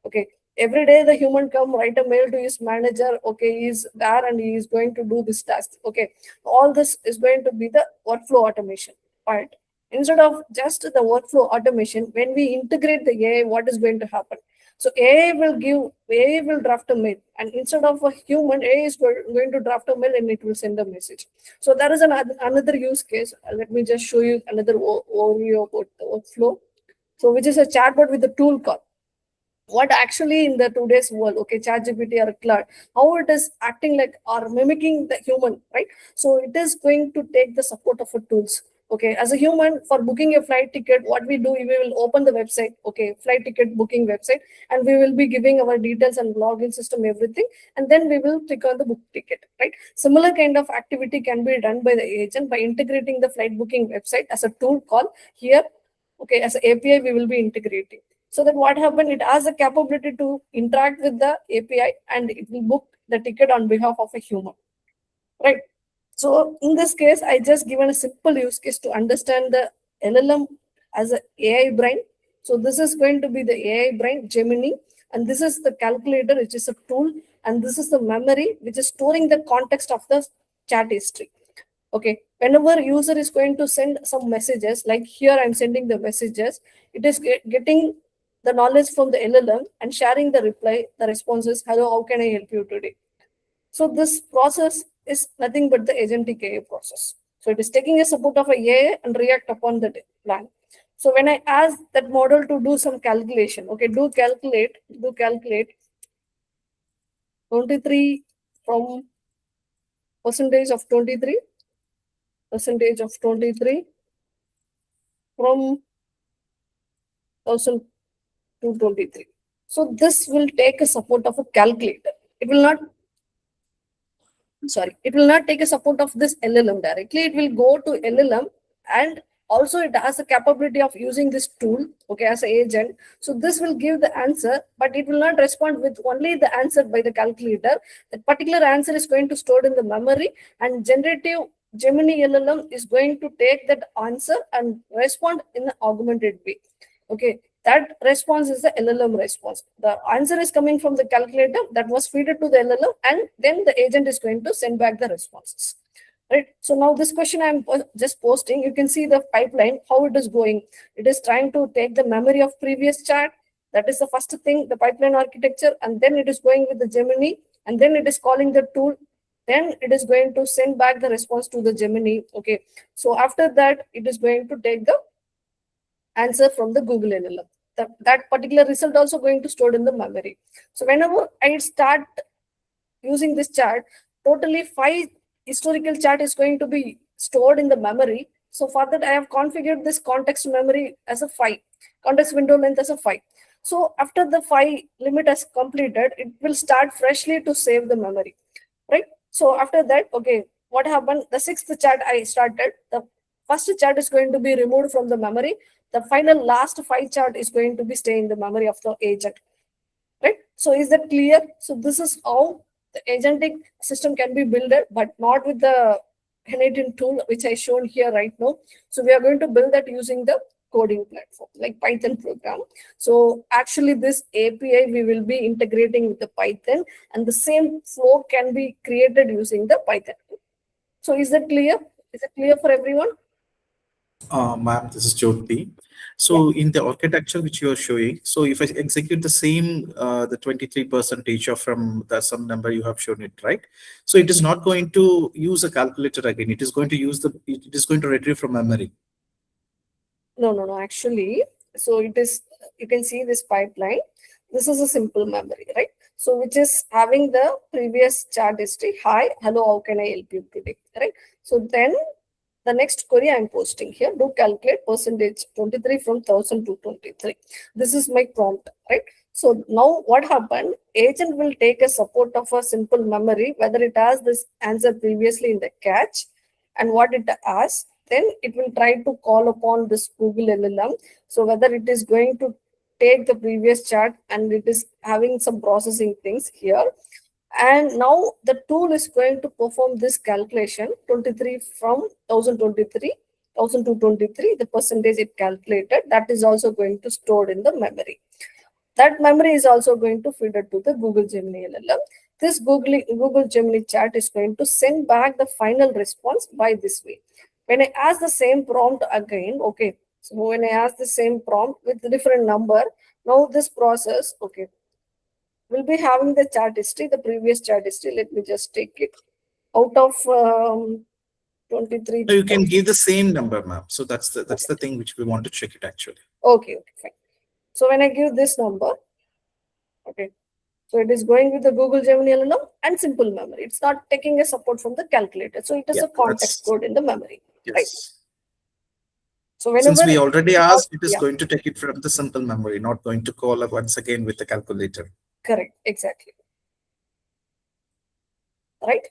Okay, every day the human come write a mail to his manager. Okay, he's there and he is going to do this task. Okay, all this is going to be the workflow automation part. Instead of just the workflow automation, when we integrate the AI, what is going to happen? So AI will draft a mail, and instead of a human, AI is going to draft a mail and it will send a message. So there is another use case. Let me just show you another overview about the workflow. So which is a chatbot with a tool call. What actually in the today's world, okay, ChatGPT or Claude, how it is acting like or mimicking the human, right? So it is going to take the support of a tools. Okay, as a human, for booking a flight ticket, what we do, we will open the website, okay, flight ticket booking website, and we will be giving our details and login system, everything, and then we will click on the book ticket, right? Similar kind of activity can be done by the agent by integrating the flight booking website as a tool call here. Okay, as an API, we will be integrating. So that what happened, it has the capability to interact with the API and it will book the ticket on behalf of a human, right? So in this case, I just given a simple use case to understand the LLM as an AI brain. So this is going to be the AI brain, Gemini, and this is the calculator, which is a tool, and this is the memory, which is storing the context of the chat history. Okay, whenever user is going to send some messages, like here I'm sending the messages, it is getting the knowledge from the LLM and sharing the reply, the responses, hello, how can I help you today? So this process is nothing but the agentic AI process. So it is taking a support of a AI and react upon the plan. So when I ask that model to do some calculation, okay, do calculate 23 from percentage of 23 from 1000 to 23. So this will take a support of a calculator. It will not take a support of this LLM directly. It will go to LLM and Also, it has the capability of using this tool, okay, as an agent. So this will give the answer, but it will not respond with only the answer by the calculator. That particular answer is going to store in the memory, and generative Gemini LLM is going to take that answer and respond in an augmented way. Okay, that response is the LLM response. The answer is coming from the calculator that was fed to the LLM, and then the agent is going to send back the responses. Right. So now this question I'm just posting, you can see the pipeline, how it is going. It is trying to take the memory of previous chat. That is the first thing, the pipeline architecture, and then it is going with the Gemini, and then it is calling the tool. Then it is going to send back the response to the Gemini. Okay. So after that, it is going to take the answer from the Google LLM. That particular result also going to store in the memory. So whenever I start using this chat, totally 5 historical chat is going to be stored in the memory. So for that, I have configured this context memory as a 5, context window length as a 5. So after the 5 limit has completed, it will start freshly to save the memory, right? So after that, okay, what happened? The 6th chat I started, the first chat is going to be removed from the memory. The final last 5 chat is going to be stay in the memory of the agent, right? So is that clear? So this is how the agentic system can be built, but not with the N8 tool, which I shown here right now. So we are going to build that using the coding platform, like Python program. So actually this API, we will be integrating with the Python, and the same flow can be created using the Python. So is that clear? Is it clear for everyone? Ma'am, this is Jyoti. So in the architecture which you are showing, so if I execute the same, the 23% of from the some number you have shown it, right? So it is not going to use a calculator again. It is going to use it is going to retrieve from memory. No. Actually, so it is, you can see this pipeline. This is a simple memory, right? So which is having the previous chat history. Hi, hello, how can I help you today? Right? So then the next query I'm posting here, do calculate percentage 23 from 1000 to 23. This is my prompt, right? So now what happened? Agent will take a support of a simple memory, whether it has this answer previously in the catch and what it asks. Then it will try to call upon this Google LLM. So whether it is going to take the previous chat and it is having some processing things here. And now the tool is going to perform this calculation, 23 from 1023, 1023, the percentage it calculated, that is also going to store in the memory. That memory is also going to feed it to the Google Gemini LLM. This Google Gemini chat is going to send back the final response by this way. When I ask the same prompt again, okay, so when I ask the same prompt with a different number, now this process, okay, will be having the chat history, the previous chat history. Let me just take it out of 23. So you can give the same number, ma'am. So that's the thing which we want to check it actually. Okay, fine. So when I give this number, okay, so it is going with the Google Gemini LLM and simple memory. It's not taking a support from the calculator. So it is a context code in the memory, right? So whenever, since we already asked, it is going to take it from the simple memory, not going to call once again with the calculator. Correct, exactly. Right?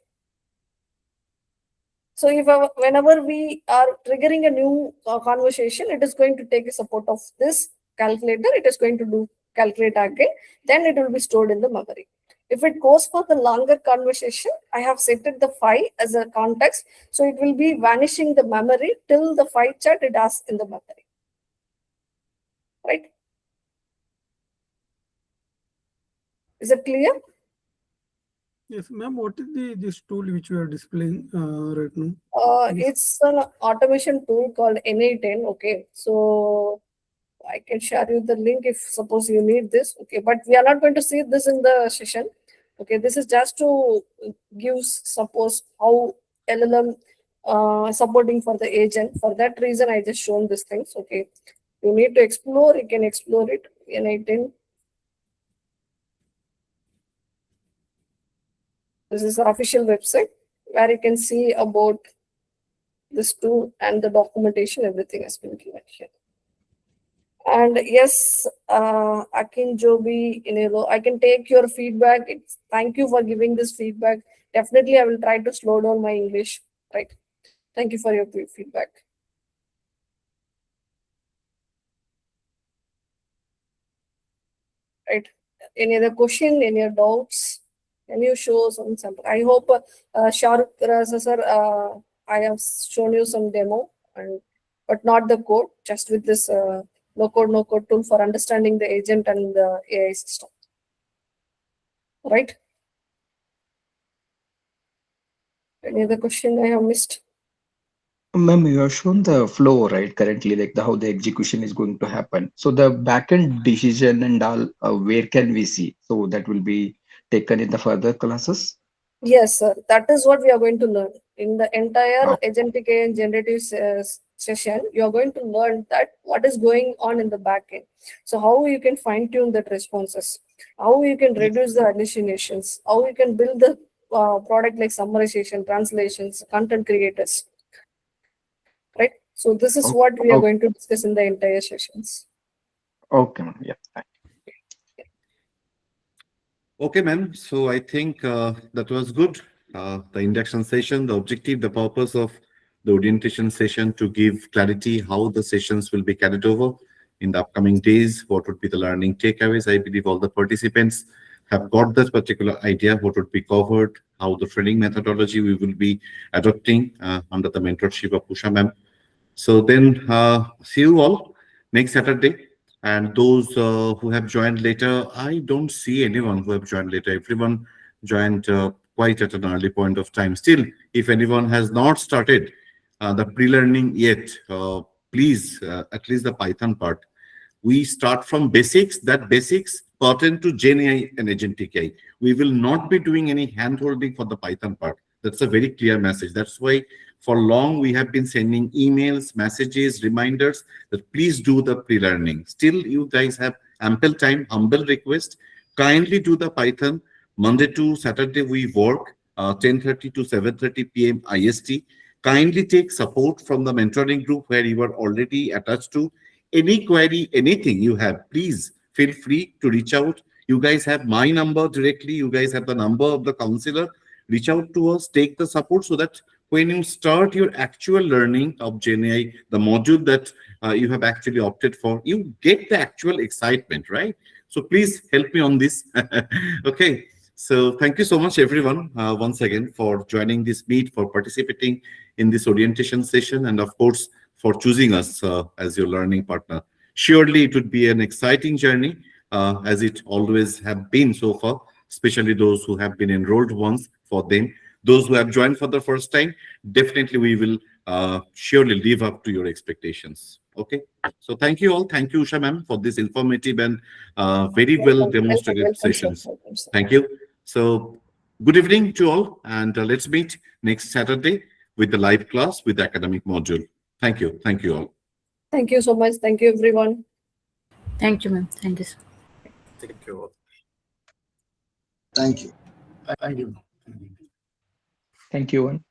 So if whenever we are triggering a new conversation, it is going to take a support of this calculator. It is going to do calculate again. Then it will be stored in the memory. If it goes for the longer conversation, I have set it the 5 as a context. So it will be vanishing the memory till the 5 chat it has in the memory. Right? Is it clear? Yes, ma'am. What is this tool which you are displaying right now? It's an automation tool called NA10. Okay, so I can share you the link if suppose you need this. Okay, but we are not going to see this in the session. Okay, this is just to give suppose how LLM supporting for the agent. For that reason, I just shown these things. Okay, you need to explore. You can explore it. NA10. This is the official website where you can see about this tool and the documentation, everything has been given here. And yes, Akin, Joby, Inelo, I can take your feedback. Thank you for giving this feedback. Definitely, I will try to slow down my English. Right. Thank you for your feedback. right? Any other question, any other doubts? Can you show some sample? I hope Shahrukh Raza sir, I have shown you some demo, but not the code, just with this no code tool for understanding the agent and the AI system, right? Any other question I have missed? Ma'am, you have shown the flow, right? Currently, like how the execution is going to happen. So the backend decision and all, where can we see? So that will be taken in the further classes. Yes, sir. That is what we are going to learn. In the entire Oh. agentic AI and generative session, you are going to learn that what is going on in the backend. So how you can fine tune that responses, how you can reduce the hallucinations, how you can build the product like summarization, translations, content creators, right? So this is what we are going to discuss in the entire sessions. Okay, ma'am. Yeah. Okay, ma'am. So I think that was good. The induction session, the objective, the purpose of the orientation session to give clarity how the sessions will be carried over in the upcoming days, what would be the learning takeaways. I believe all the participants have got this particular idea, what would be covered, how the training methodology we will be adopting under the mentorship of Usha ma'am. So then see you all next Saturday. And those who have joined later, I don't see anyone who have joined later. Everyone joined quite at an early point of time. Still, if anyone has not started the pre-learning yet, please, at least the Python part, we start from basics. That basics pertain to GenAI and Agentic AI. We will not be doing any hand-holding for the Python part. That's a very clear message. That's why for long we have been sending emails, messages, reminders that please do the pre-learning. Still, you guys have ample time. Humble request, kindly do the Python. Monday to Saturday we work 10:30 to 7:30 p.m. IST. Kindly take support from the mentoring group where you are already attached to. Any query, anything you have, please feel free to reach out. You guys have my number directly. You guys have the number of the counselor. Reach out to us, take the support so that when you start your actual learning of GenAI, the module that you have actually opted for, you get the actual excitement, right? So please help me on this. Okay. So thank you so much, everyone, once again for joining this meet, for participating in this orientation session, and of course, for choosing us as your learning partner. Surely it would be an exciting journey, as it always have been so far, especially those who have been enrolled once. For them, those who have joined for the first time, definitely we will surely live up to your expectations. Okay, so thank you all. Thank you, Usha ma'am, for this informative and very well demonstrated sessions. Thank you. So good evening to all, and let's meet next Saturday with the live class with the academic module. Thank you. Thank you all. Thank you so much. Thank you, everyone. Thank you, ma'am. Thank you. Thank you all. Thank you. Thank you. Thank you.